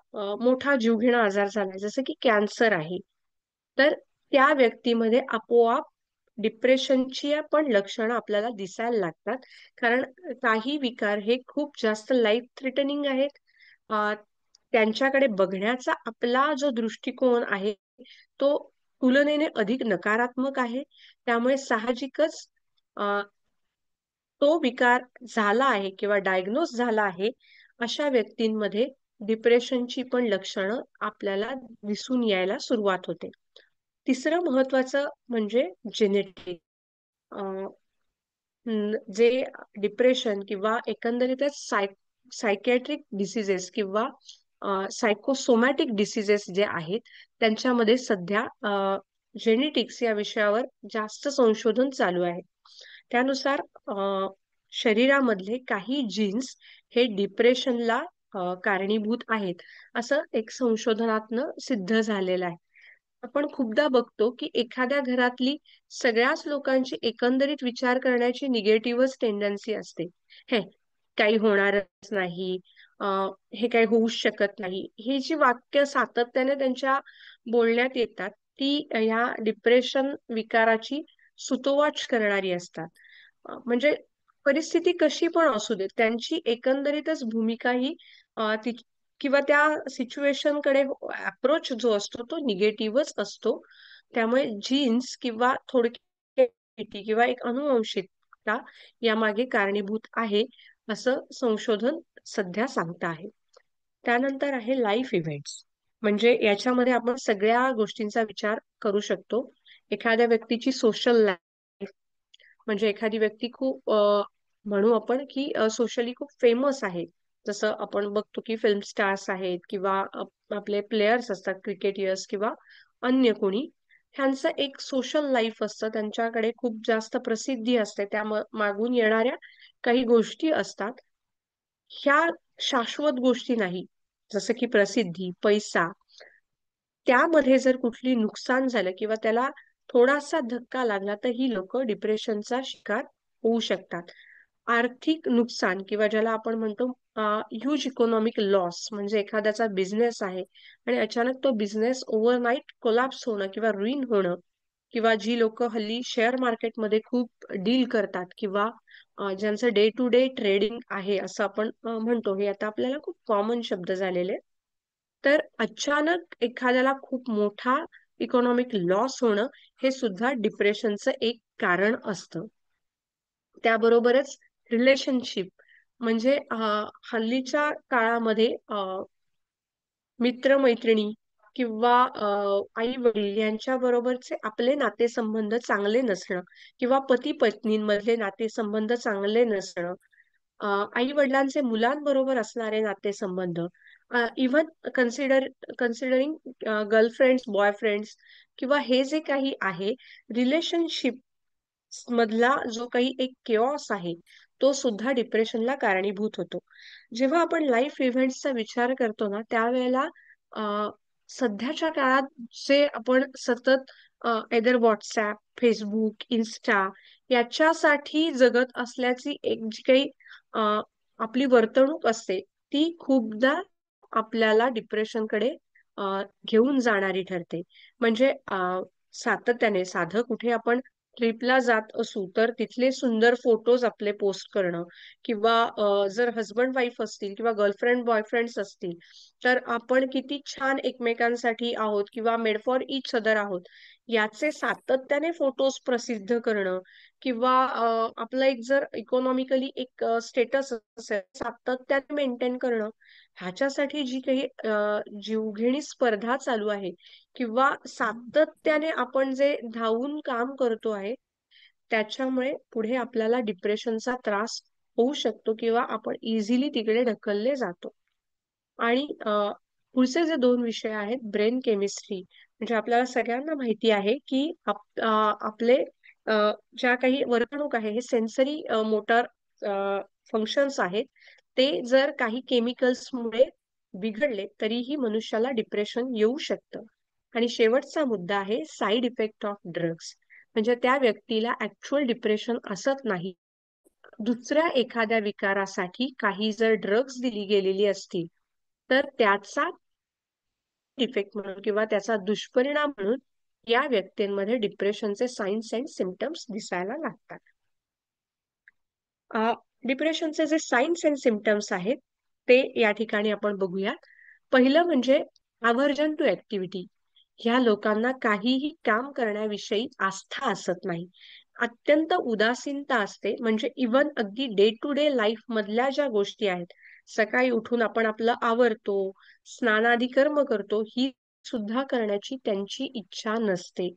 मोठा जीवघेणा आजार झालाय जसं की कॅन्सर आहे, तर त्या व्यक्तीमध्ये आपोआप डिप्रेशनची पण लक्षणं आपल्याला दिसायला लागतात. कारण काही विकार हे खूप जास्त लाईफ थ्रेटनिंग आहेत. त्यांच्याकडे बघण्याचा आपला जो दृष्टिकोन आहे तो तुलनेने अधिक नकारात्मक आहे. त्यामुळे साहजिकच तो विकार झाला आहे किंवा डायग्नोज झाला आहे अशा व्यक्तींमध्ये डिप्रेशनची पण लक्षणं आपल्याला दिसून यायला सुरुवात होते. तिसरं महत्वाचं म्हणजे जेनेटिक. जे डिप्रेशन किंवा एकंदरीतच सायकॅट्रिक डिसिजेस किंवा सायकोसोमॅटिक डिसिजेस जे आहेत त्यांच्यामध्ये सध्या जेनेटिक्स या विषयावर जास्त संशोधन चालू आहे. त्यानुसार शरीरामधले काही जीन्स हे डिप्रेशनला कारणीभूत आहेत असं एक संशोधनातनं सिद्ध झालेलं आहे. आपण खूपदा बघतो की एखाद्या घरातली सगळ्याच लोकांची एकंदरीत विचार करण्याची निगेटिव्हच टेंडन्सी असते. हे काही होणारच नाही, हे काही होऊच शकत नाही, ही जी वाक्य सातत्याने त्यांच्या बोलण्यात येतात ती ह्या डिप्रेशन विकाराची सुतोवाच करणारी असतात. म्हणजे परिस्थिती कशी पण असू दे त्यांची एकंदरीतच भूमिका ही किंवा त्या सिच्युएशन कडे अप्रोच जो असतो तो निगेटिव्हच असतो. त्यामुळे जीन्स किंवा थोडक्यात किंवा एक अनुवंशिकता यामागे कारणीभूत आहे असं संशोधन सध्या सांगत आहे. त्यानंतर आहे लाईफ इव्हेंट्स. म्हणजे याच्यामध्ये आपण सगळ्या गोष्टींचा विचार करू शकतो. एखाद्या व्यक्तीची सोशल लाईफ, म्हणजे एखादी व्यक्ती खूप म्हणू आपण की सोशली खूप फेमस आहे. जसं आपण बघतो की फिल्म स्टार्स आहेत किंवा आपले प्लेयर्स असतात, क्रिकेटर्स किंवा अन्य कोणी, ह्यांचं एक सोशल लाईफ असतं, त्यांच्याकडे खूप जास्त प्रसिद्धी असते, त्या मागून येणाऱ्या काही गोष्टी असतात. ह्या शाश्वत गोष्टी नाही. जसं की प्रसिद्धी, पैसा, त्यामध्ये जर कुठली नुकसान झालं किंवा त्याला थोडासा धक्का लागला तर ही लोक डिप्रेशनचा शिकार होऊ शकतात. आर्थिक नुकसान किंवा ज्याला आपण म्हणतो ह्यूज इकॉनॉमिक लॉस, म्हणजे एखाद्याचा बिझनेस आहे आणि अचानक तो बिझनेस ओव्हरनाईट कोलॅप्स होणं किंवा रुईन होणं, किंवा जी लोक हल्ली शेअर मार्केटमध्ये खूप डील करतात किंवा ज्यांचं डे टू डे ट्रेडिंग आहे असं आपण म्हणतो, हे आता आपल्याला खूप कॉमन शब्द झालेले. तर अचानक एखाद्याला खूप मोठा इकॉनॉमिक लॉस होणं हे सुद्धा डिप्रेशनचं एक कारण असतं. त्याबरोबरच रिलेशनशिप, म्हणजे हल्लीच्या काळामध्ये मित्र-मैत्रिणी किंवा आई वडील यांच्या बरोबरचे आपले नातेसंबंध चांगले नसणं किंवा पती पत्नींमधले नातेसंबंध चांगले नसणं, आई वडिलांचे मुलांबरोबर असणारे नातेसंबंध, इव्हन कन्सिडरिंग गर्लफ्रेंड्स बॉयफ्रेंड्स, किंवा हे जे काही आहे रिलेशनशिप मधला जो काही एक केऑस आहे, तो सुद्धा डिप्रेशनला कारणीभूत होतो. जेव्हा आपण लाईफ इव्हेंट्सचा विचार करतो ना, त्यावेळेला अ, सध्याच्या काळात जे आपण सतत एदर व्हॉट्सॲप, फेसबुक, इन्स्टा याच्यासाठी जगत असल्याची एक जी काही अ, आपली वर्तणूक असते, ती खूपदा आपल्याला डिप्रेशनकडे घेऊन जाणारी ठरते. म्हणजे सातत्याने साधं कुठे आपण ट्रिपला जात असू तर तिथले सुंदर फोटोज आपले पोस्ट करणं, किंवा जर हजबंड वाईफ असतील किंवा गर्लफ्रेंड बॉयफ्रेंड्स असतील तर आपण किती छान एकमेकांसाठी आहोत किंवा मेड फॉर इच अदर आहोत याचे सातत्याने फोटोज प्रसिद्ध करणं, किंवा आपलं एक जर इकॉनॉमिकली एक स्टेटस असेल सातत्याने मेंटेन करणं, ह्याच्यासाठी जी काही जीवघेणी स्पर्धा चालू आहे किंवा सातत्याने आपण जे धावून काम करतो आहे, त्याच्यामुळे पुढे आपल्याला डिप्रेशनचा त्रास होऊ शकतो किंवा आपण इझिली तिकडे ढकलले जातो. आणि पुढचे जे दोन विषय आहेत, ब्रेन केमिस्ट्री, म्हणजे आपल्याला सगळ्यांना माहिती आहे की आपले अ, ज्या काही वर्तणूक आहे हे सेन्सरी मोटर फंक्शन्स आहेत, ते जर काही केमिकल्समुळे बिघडले तरीही मनुष्याला डिप्रेशन येऊ शकतं. आणि शेवटचा मुद्दा आहे साईड इफेक्ट ऑफ ड्रग्स, म्हणजे त्या व्यक्तीला ऍक्च्युअल डिप्रेशन असत नाही, दुसऱ्या एखाद्या विकारासाठी काही जर ड्रग्ज दिली गेलेली असतील तर त्याचा इफेक्ट म्हणून किंवा त्याचा दुष्परिणाम म्हणून या व्यक्तींमध्ये डिप्रेशनचे साइन्स अँड सिम्पटम्स दिसायला लागतात. डिप्रेशनचे जे साइन्स अँड सिम्पटम्स आहेत ते या ठिकाणी आपण बघूयात. पहिलं म्हणजे अव्हर्जन टू ऍक्टिव्हिटी. ह्या लोकांना काहीही काम करण्याविषयी आस्था असत नाही, अत्यंत उदासीनता असते. म्हणजे इवन अगदी डे टू डे लाईफ मधल्या ज्या गोष्टी आहेत, सकाळी उठून आपण आपलं आवरतो, स्नानादी कर्म करतो, ही सुद्धा करण्याची त्यांची इच्छा नसते.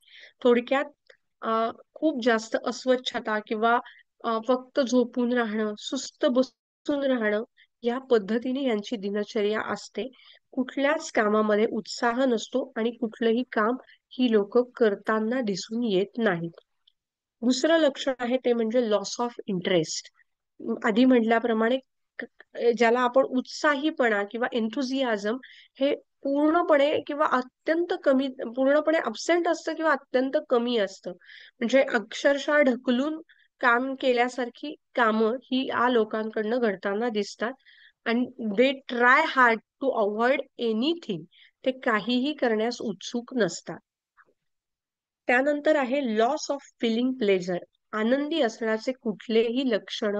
थोडक्यात खूप जास्त अस्वच्छता किंवा फक्त झोपून राहणं, सुस्त बसून राहणं, या पद्धतीने यांची दिनचर्या असते. कुठल्याच कामामध्ये उत्साह नसतो आणि कुठलंही काम ही लोक करताना दिसून येत नाहीत. दुसरं लक्षण आहे ते म्हणजे लॉस ऑफ इंटरेस्ट. आधी म्हटल्याप्रमाणे ज्याला आपण उत्साहीपणा किंवा एन्थुझियाझम हे पूर्णपणे किंवा अत्यंत कमी, पूर्णपणे अब्सेंट असतं किंवा अत्यंत कमी असतं. म्हणजे अक्षरशः ढकलून काम केल्यासारखी कामं ही या लोकांकडनं घडताना दिसतात. आणि they try hard to avoid anything, ते काहीही करण्यास उत्सुक नसतात. त्यानंतर आहे लॉस ऑफ फिलिंग प्लेजर. आनंदी असण्याचे कुठलेही लक्षण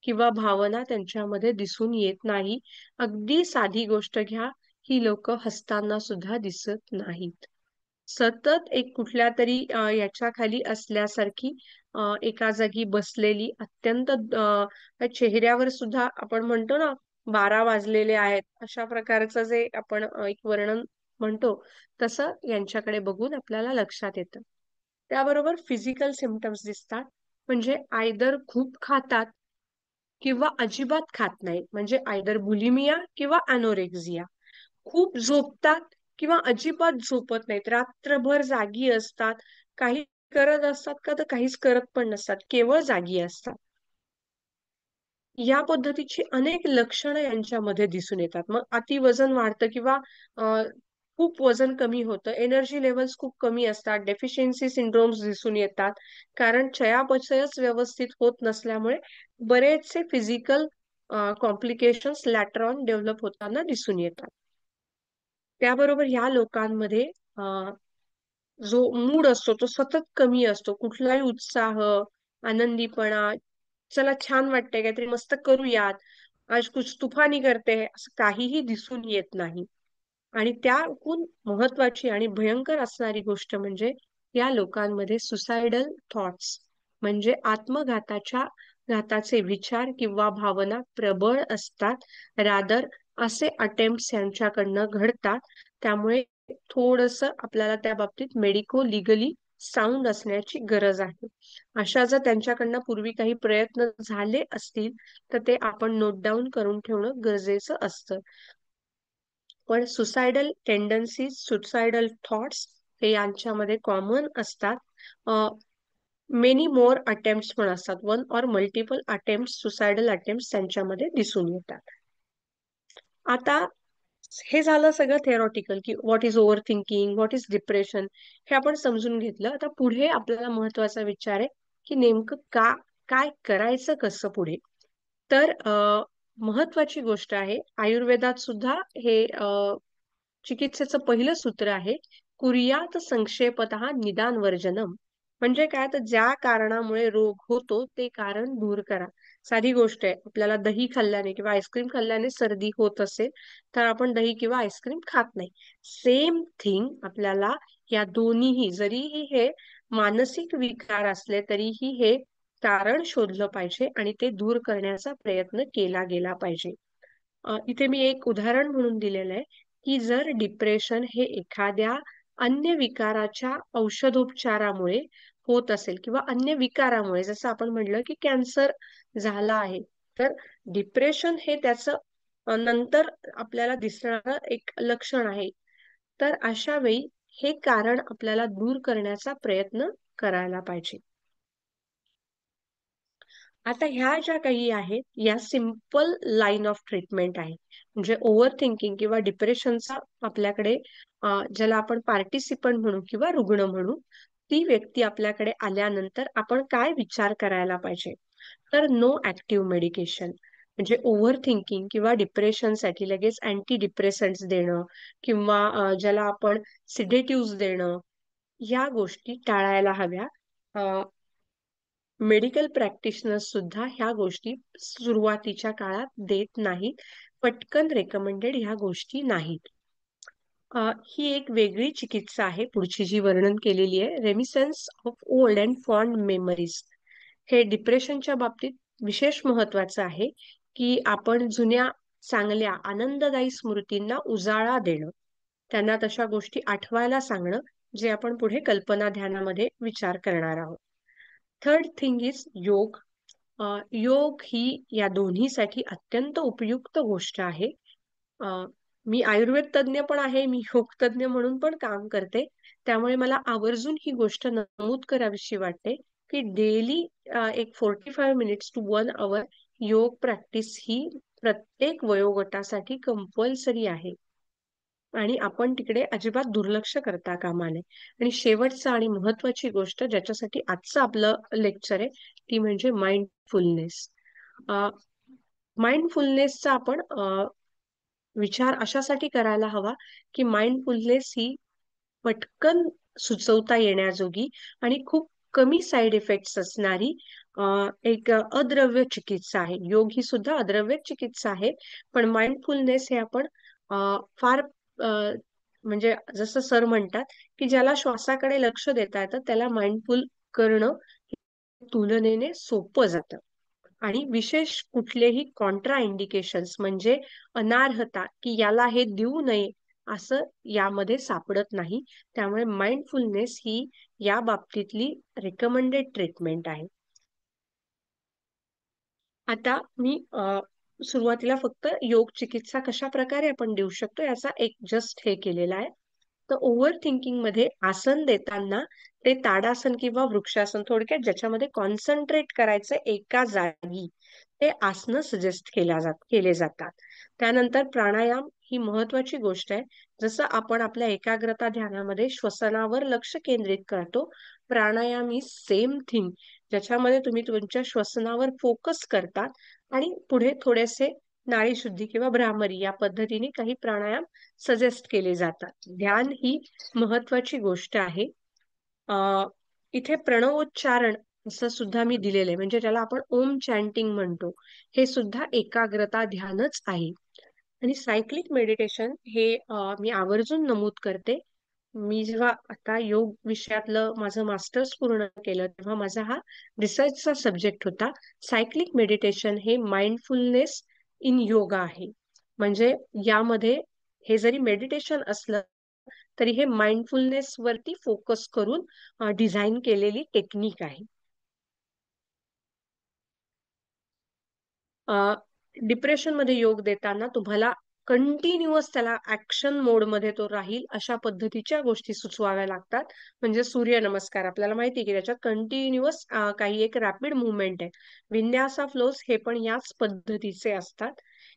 किंवा भावना त्यांच्यामध्ये दिसून येत नाही. अगदी साधी गोष्ट घ्या, ही लोक हसताना सुद्धा दिसत नाहीत. सतत एक कुठल्या तरी याच्या खाली असल्यासारखी, एका जागी बसलेली, अत्यंत चेहऱ्यावर सुद्धा आपण म्हणतो ना 12 वाजलेले आहेत अशा प्रकारचं जे आपण एक वर्णन म्हणतो, तसं यांच्याकडे बघून आपल्याला लक्षात येतं. त्याबरोबर फिजिकल सिम्पटम्स दिसतात, म्हणजे आयदर खूप खातात किंवा अजिबात खात नाहीत, म्हणजे आयदर बुलिमिया किंवा अनोरेक्सिया. खूप झोपतात किंवा अजिबात झोपत नाहीत, रात्रभर जागी असतात, काही करत असतात का तर काहीच करत पण नसतात, केवळ जागी असतात. या पद्धतीची अनेक लक्षणं यांच्यामध्ये दिसून येतात. मग अति वजन वाढतं किंवा खूप वजन कमी होतं, एनर्जी लेवल्स खूप कमी असतात, डेफिशियन्सी सिंड्रोम्स दिसून येतात, कारण चयापचयच व्यवस्थित होत नसल्यामुळे बरेचसे physical complications later on develop होताना दिसून येतात. त्याबरोबर ह्या लोकांमध्ये जो मूड असतो तो सतत कमी असतो, कुठलाही उत्साह, आनंदीपणा, चला छान वाटतंय काहीतरी मस्त करूयात, आज कुछ तुफानी करते है, असं काहीही दिसून येत नाही. आणि त्याहून महत्वाची आणि भयंकर असणारी गोष्ट म्हणजे या लोकांमध्ये सुसाइडल थॉट्स म्हणजे घाताचे विचार किंवा भावना प्रबळ असतात. रादर असे अटेम्प्ट यांच्याकडनं घडतात. त्यामुळे थोडस आपल्याला त्या बाबतीत मेडिको लिगली साऊंड असण्याची गरज आहे. अशा जर त्यांच्याकडनं पूर्वी काही प्रयत्न झाले असतील तर ते आपण नोट डाऊन करून ठेवणं गरजेचं असतं. पण सुसाइडल टेंडन्सीज, सुसाइडल थॉट्स हे यांच्यामध्ये कॉमन असतात. मेनी मोर अटेम्प्ट पण असतात, one or multiple attempt, suicidal attempt त्यांच्यामध्ये दिसून येतात. आता हे झालं सगळं थेरॉटिकल की what is over thinking, what is depression, हे आपण समजून घेतलं. आता पुढे आपल्याला महत्वाचा विचार आहे की नेमकं काय करायचं कसं पुढे. तर महत्वाची गोष्ट आहे, आयुर्वेदात सुद्धा हे चिकित्सेचं पहिलं सूत्र आहे, कुर्यात संक्षेपतः निदान वर्जनम. म्हणजे काय, तर ज्या कारणामुळे रोग होतो ते कारण दूर करा. साधी गोष्ट आहे, आपल्याला दही खाल्ल्याने किंवा आईस्क्रीम खाल्ल्याने सर्दी होत असेल तर आपण दही किंवा आईस्क्रीम खात नाही. सेम थिंग आपल्याला या दोन्हीही, जरीही हे मानसिक विकार असले तरीही हे कारण शोधलं पाहिजे आणि ते दूर करण्याचा प्रयत्न केला गेला पाहिजे. इथे मी एक उदाहरण म्हणून दिलेलं आहे की जर डिप्रेशन हे एखाद्या अन्य विकाराच्या औषधोपचारामुळे होत असेल किंवा अन्य विकारामुळे, जसं आपण म्हटलं की कॅन्सर झाला आहे, तर डिप्रेशन हे त्याचं नंतर आपल्याला दिसणारं एक लक्षण आहे. तर अशा वेळी हे कारण आपल्याला दूर करण्याचा प्रयत्न करायला पाहिजे. आता ह्या ज्या काही आहेत या सिंपल लाईन ऑफ ट्रीटमेंट आहे. म्हणजे ओव्हर थिंकिंग किंवा डिप्रेशनचा आपल्याकडे ज्याला आपण पार्टिसिपंट म्हणू किंवा रुग्ण म्हणू, ती व्यक्ती आपल्याकडे आल्यानंतर आपण काय विचार करायला पाहिजे. तर नो ऍक्टिव्ह मेडिकेशन, म्हणजे ओव्हर थिंकिंग किंवा डिप्रेशनसाठी लगेच अँटी डिप्रेसंट्स देणं किंवा ज्याला आपण सिडेटिव्ह देणं, या गोष्टी टाळायला हव्या. मेडिकल प्रॅक्टिशनर्स सुद्धा ह्या गोष्टी सुरुवातीच्या काळात देत नाहीत, पटकन रेकमेंडेड ह्या गोष्टी नाहीत. ही एक वेगळी चिकित्सा आहे पुढची जी वर्णन केलेली आहे, reminiscence of old and fond memories. हे डिप्रेशनच्या बाबतीत विशेष महत्वाचं आहे की आपण जुन्या चांगल्या आनंददायी स्मृतींना उजाळा देणं, त्यांना तशा गोष्टी आठवायला सांगणं, जे आपण पुढे कल्पना ध्यानामध्ये विचार करणार आहोत. थर्ड थिंग इज योग. योग ही या दोन्हीसाठी अत्यंत उपयुक्त गोष्ट आहे. मी आयुर्वेद तज्ञ पण आहे, मी योग तज्ञ म्हणून पण काम करते, त्यामुळे मला आवर्जून ही गोष्ट नमूद करावीशी वाटते की डेली एक 45 मिनिट्स टू 1 आवर योग प्रॅक्टिस ही प्रत्येक वयोगटासाठी कंपल्सरी आहे आणि आपण तिकडे अजिबात दुर्लक्ष करता कामा नये. आणि शेवटचं आणि महत्वाची गोष्ट ज्याच्यासाठी आजचं आपलं लेक्चर आहे ती म्हणजे माइंडफुलनेस. माइंडफुलनेसचा आपण विचार अशासाठी करायला हवा की माइंडफुलनेस ही पटकन सुचवता येण्याजोगी आणि खूप कमी साइड इफेक्ट्स असणारी एक अद्रव्य चिकित्सा आहे. योग ही सुद्धा अद्रव्य चिकित्सा आहे, पण माइंडफुलनेस हे आपण फार म्हणजे जसं सर म्हणतात की ज्याला श्वासाकडे लक्ष देता येतं त्याला माइंडफुल करणं तुलनेने सोपं जातं. आणि विशेष कुठलेही कॉन्ट्रा इंडिकेशन्स म्हणजे अनार्हता की याला हे देऊ नये असं यामध्ये सापडत नाही. त्यामुळे माइंडफुलनेस ही या बाबतीतली रिकमेंडेड ट्रीटमेंट आहे. आता मी सुरुवातीला फक्त योग चिकित्सा कशा प्रकारे आपण देऊ शकतो याचा एक जस्ट हे केलेला आहे. तर ओव्हर थिंकिंग मध्ये आसन देताना ते ताडासन किंवा वृक्षासन, थोडक्यात ज्याच्यामध्ये कॉन्सन्ट्रेट करायचं एका जागी, ते आसनं सजेस्ट केले जातात. त्यानंतर प्राणायाम ही महत्वाची गोष्ट आहे. जसं आपण आपल्या एकाग्रता ध्यानामध्ये श्वसनावर लक्ष केंद्रित करतो, प्राणायाम ही सेम थिंग, ज्याच्यामध्ये तुम्ही तुमच्या श्वसनावर फोकस करता आणि पुढे थोडेसे नाडी शुद्धी किंवा भ्रामरी या पद्धतीने काही प्राणायाम सजेस्ट केले जातात. ध्यान ही महत्वाची गोष्ट आहे. इथे प्रणवोच्चारण असं सुद्धा मी दिलेलं आहे, म्हणजे त्याला आपण ओम चॅन्टिंग म्हणतो. हे सुद्धा एकाग्रता ध्यानच आहे. आणि सायक्लिक मेडिटेशन हे मी आवर्जून नमूद करते. मी जेव्हा आता योग विषयातलं माझं मास्टर्स पूर्ण केलं, तेव्हा माझा हा रिसर्चचा सब्जेक्ट होता. सायक्लिक मेडिटेशन हे माइंडफुलनेस इन योगा आहे. म्हणजे यामध्ये हे जरी मेडिटेशन असलं तरी हे माइंडफुलनेस वरती फोकस करून डिझाईन केलेली टेक्निक आहे. डिप्रेशन मध्ये योग देताना तुम्हाला कंटिन्युअस त्याला ऍक्शन मोड मध्ये तो राहील अशा पद्धतीच्या गोष्टी सुचवाव्या लागतात. म्हणजे सूर्य नमस्कार आपल्याला माहिती आहे की त्याच्यात कंटिन्युअस काही एक रॅपिड मुवमेंट आहे. विन्यासा फ्लोज हे पण याच पद्धतीचे असतात.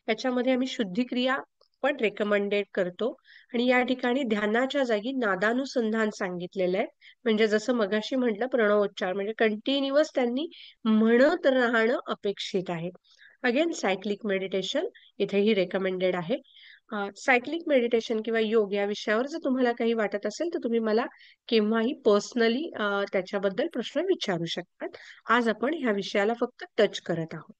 याच्यामध्ये आम्ही शुद्धिक्रिया पण रेकमेंडेड करतो. आणि या ठिकाणी ध्यानाच्या जागी नादानुसंधान सांगितलेलं आहे. म्हणजे जसं मगाशी म्हटलं प्रणवोच्चार, म्हणजे कंटिन्युअस त्यांनी म्हणत राहणं अपेक्षित आहे. अगेन सायक्लिक मेडिटेशन इथेही रेकमेंडेड आहे. सायक्लिक मेडिटेशन किंवा योग या विषयावर जर तुम्हाला काही वाटत असेल तर तुम्ही मला केव्हाही पर्सनली त्याच्याबद्दल प्रश्न विचारू शकतात. आज आपण ह्या विषयाला फक्त टच करत आहोत.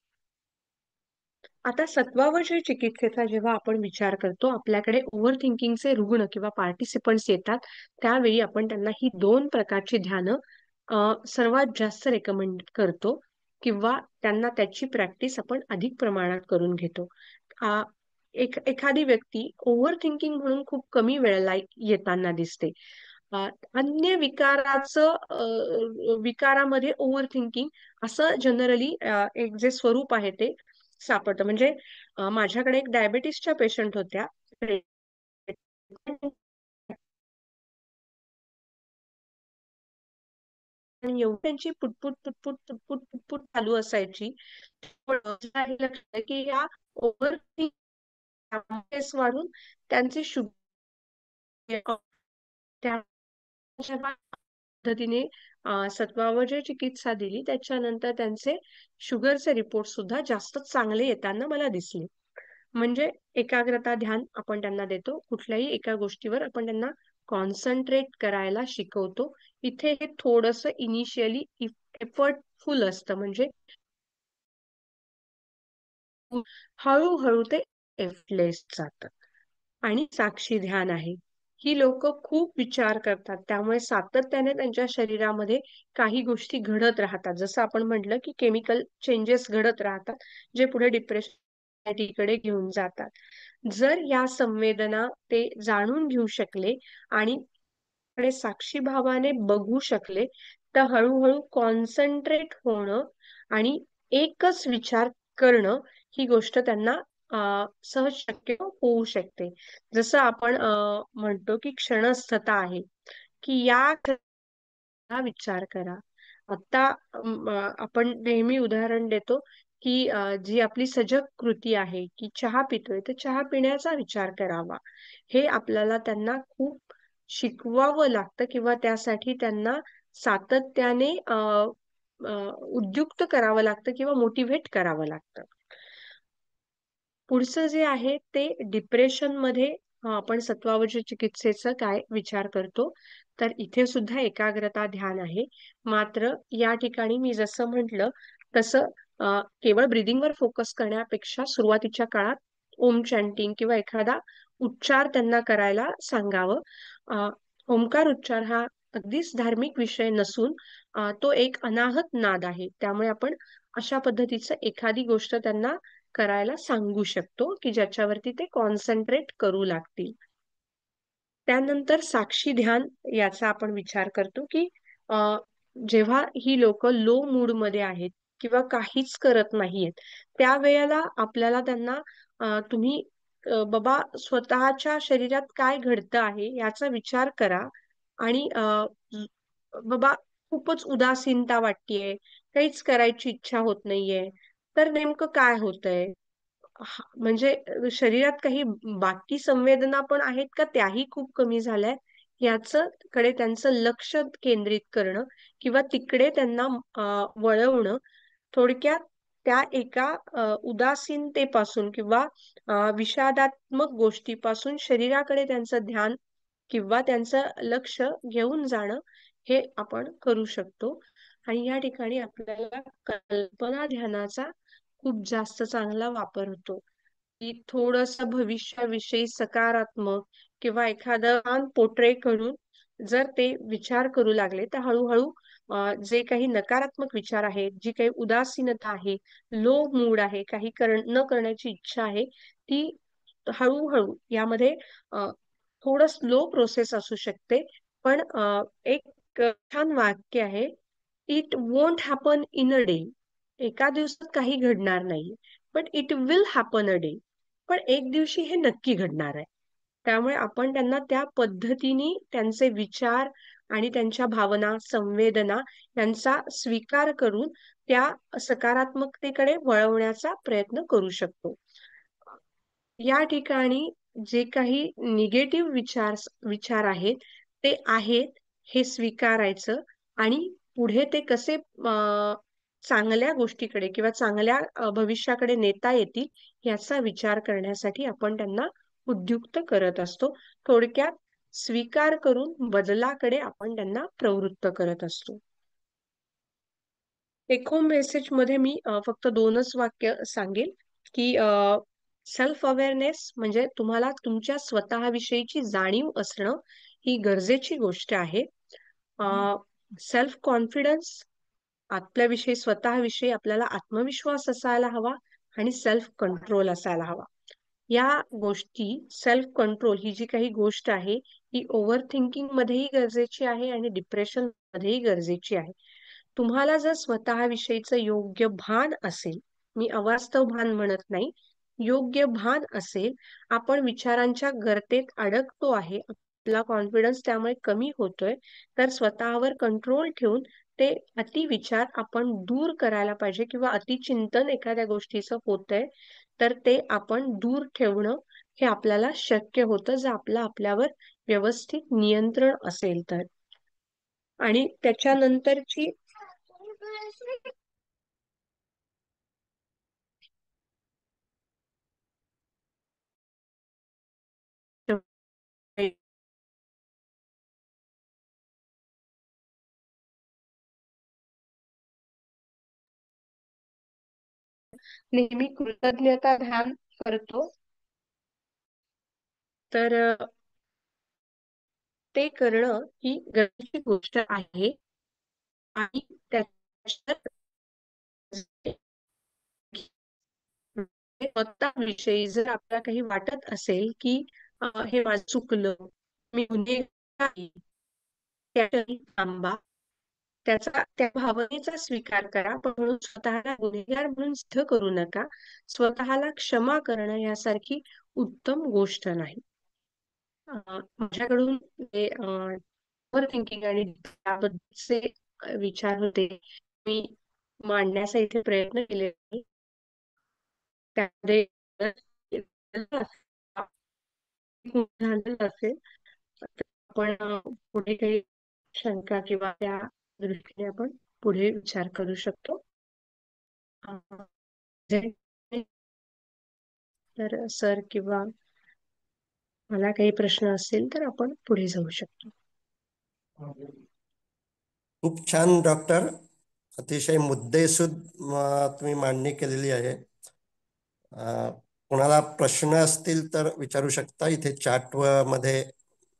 आता सत्वावशय चिकित्सेचा जेव्हा आपण विचार करतो, आपल्याकडे ओव्हर थिंकिंगचे रुग्ण किंवा पार्टिसिपंट्स येतात, त्यावेळी आपण त्यांना ही 2 प्रकारची ध्यानं सर्वात जास्त रेकमेंड करतो किंवा त्यांना त्याची प्रॅक्टिस आपण अधिक प्रमाणात करून घेतो. एखादी व्यक्ती ओव्हर थिंकिंग म्हणून खूप कमी वेळेला येताना दिसते. अन्य विकारामध्ये ओव्हर थिंकिंग असं जनरली एक जे स्वरूप आहे ते सापडतं. म्हणजे माझ्याकडे एक डायबिटीसच्या पेशंट होत्या. आणि एवढी त्यांची पुटपुट पुटपुट पुटपुट पुटपुट चालू असायची. पण मला हे लक्षात की या ओव्हर वाढून त्यांचे शुगर त्या पद्धतीने सत्वावर जे चिकित्सा दिली त्याच्यानंतर त्यांचे शुगरचे रिपोर्ट सुद्धा जास्त चांगले येताना मला दिसले. म्हणजे एकाग्रता ध्यान आपण त्यांना देतो, कुठल्याही एका गोष्टीवर आपण त्यांना कॉन्सन्ट्रेट करायला शिकवतो. इथे हे थोडंसं इनिशियली एफर्टफुल असतं, म्हणजे हळूहळू ते एफलेस जातं. आणि साक्षी ध्यान आहे. ही लोक खूप विचार करतात, त्यामुळे सातत्याने त्यांच्या शरीरामध्ये काही गोष्टी घडत राहतात. जसं आपण म्हटलं की केमिकल चेंजेस घडत राहतात, जे पुढे डिप्रेशन कडे घेऊन जातात. जर या संवेदना ते जाणून घेऊ शकले आणि साक्षी भावाने बघू शकले, तर हळूहळू कॉन्सन्ट्रेट होणं आणि एकच विचार करणं ही गोष्ट त्यांना सहज शक्य होऊ शकते. जसं आपण म्हणतो की क्षणस्थता आहे, की या हा विचार करा. आता आपण नेहमी उदाहरण देतो की जी आपली सजग कृती आहे की चहा पितोय तर चहा पिण्याचा विचार करावा. हे आपल्याला त्यांना खूप शिकवावं लागतं किंवा त्यासाठी त्यांना सातत्याने उद्युक्त करावं लागतं किंवा मोटिव्हेट करावं लागतं. पुढचं जे आहे ते डिप्रेशन मध्ये आपण सत्वावजय चिकित्सेचा काय विचार करतो, तर इथे सुद्धा एकाग्रता ध्यान आहे. मात्र या ठिकाणी मी जसं म्हटलं तसं केवळ ब्रीदिंगवर फोकस करण्यापेक्षा सुरुवातीच्या काळात ओम चॅन्टिंग किंवा एखादा उच्चार त्यांना करायला सांगावं. ओंकार उच्चार हा अगदीच धार्मिक विषय नसून तो एक अनाहत नाद आहे. त्यामुळे आपण अशा पद्धतीचं एखादी गोष्ट त्यांना करायला सांगू शकतो की ज्याच्यावरती ते कॉन्सन्ट्रेट करू लागतील. त्यानंतर साक्षी ध्यान याचा आपण विचार करतो की जेव्हा ही लोक लो मूड मध्ये आहेत किंवा काहीच करत नाहीयेत, त्यावेळेला आपल्याला त्यांना तुम्ही बाबा स्वतःच्या शरीरात काय घडतं आहे याचा विचार करा. आणि बाबा खूपच उदासीनता वाटतेय, काहीच करायची इच्छा होत नाहीये, तर नेमकं काय होतंय? म्हणजे शरीरात काही बाकी संवेदना पण आहेत का, त्याही खूप कमी झाल्याय? याचं कडे त्यांचं लक्ष केंद्रित करणं किंवा तिकडे त्यांना वळवणं. थोडक्यात त्या एका उदासीनतेपासून किंवा विषादात्मक गोष्टीपासून शरीराकडे त्यांचं ध्यान किंवा त्यांचं लक्ष घेऊन जाणं, हे आपण करू शकतो. आणि या ठिकाणी आपल्याला कल्पना ध्यानाचा खूप जास्त चांगला वापर होतो, की थोडस भविष्याविषयी सकारात्मक किंवा एखादं छान पोट्रे करून जर ते विचार करू लागले, तर हळूहळू जे काही नकारात्मक विचार आहेत, जी काही उदासीनता आहे, लो मूड आहे, काही न करण्याची इच्छा आहे, ती हळूहळू यामध्ये थोडं स्लो प्रोसेस असू शकते. पण एक छान वाक्य आहे, it won't happen in a day. एका दिवसात काही घडणार नाही, पण it will happen a day. पण एक दिवशी हे नक्की घडणार आहे. त्यामुळे आपण त्यांना त्या पद्धतीने त्यांचे विचार आणि त्यांच्या भावना, संवेदना यांचा स्वीकार करून त्या सकारात्मकतेकडे वळवण्याचा प्रयत्न करू शकतो. या ठिकाणी जे काही निगेटिव्ह विचार आहेत, ते आहेत हे स्वीकारायचं आणि पुढे ते कसे चांगल्या गोष्टीकडे किंवा चांगल्या भविष्याकडे नेता येतील याचा विचार करण्यासाठी आपण त्यांना उद्युक्त करत असतो. थोडक्यात स्वीकार करून बदलाकडे आपण त्यांना प्रवृत्त करत असतो. टेक होम मेसेज मध्ये मी फक्त 2च वाक्य सांगेल, की सेल्फ अवेअरनेस म्हणजे तुम्हाला तुमच्या स्वतःविषयीची जाणीव असणं ही गरजेची गोष्ट आहे. सेल्फ कॉन्फिडन्स, आपल्याविषयी स्वतःविषयी आपल्याला आत्मविश्वास असायला हवा आणि सेल्फ कंट्रोल असायला हवा. या गोष्टी, सेल्फ कंट्रोल ही जी काही गोष्ट आहे, ही ओव्हर थिंकिंग मध्येही गरजेची आहे आणि डिप्रेशन मध्येही गरजेची आहे. तुम्हाला जर स्वतःविषयीचं योग्य भान असेल, मी अवास्तव भान म्हणत नाही, योग्य भान असेल, आपण विचारांच्या गर्तेत अडकतो आहे, आपला कॉन्फिडन्स त्यामुळे कमी होतोय, तर स्वतःवर कंट्रोल ठेवून ते अतिविचार आपण दूर करायला पाहिजे किंवा अतिचिंतन एखाद्या गोष्टीचं होतंय, तर ते आपण दूर ठेवणं हे आपल्याला शक्य होतं, जर आपल्यावर व्यवस्थित नियंत्रण असेल तर. आणि त्याच्यानंतरची नेहमी कृतज्ञता ध्यान करतो, तर ते करणं ही गरजेची गोष्ट आहे. आणि त्याच्यात स्वतःविषयी जर आपल्याला काही वाटत असेल, की हे माझं चुकलं, मी गुन्हेगार आहे, त्याच्याही थांबा. त्या भावनेचा स्वीकार करा, पण म्हणून स्वतःला गुन्हेगार म्हणून सिद्ध करू नका. स्वतःला क्षमा करणं यासारखी उत्तम गोष्ट नाही. माझ्याकडून ओव्हर थिंकिंग आणि त्याबद्दलचे विचार होते, मी मांडण्याचा इथे प्रयत्न केले. त्यामध्ये झालेलं असेल, तर आपण पुढे काही शंका किंवा त्या दृष्टीने आपण पुढे विचार करू शकतो. जे- तर सर किंवा मला काही प्रश्न असतील तर आपण पुढे जाऊ शकतो. खूप छान डॉक्टर, अतिशय मुद्देसूद तुम्ही मांडणी केलेली आहे. कोणाला प्रश्न असतील तर विचारू शकता. इथे चॅट मध्ये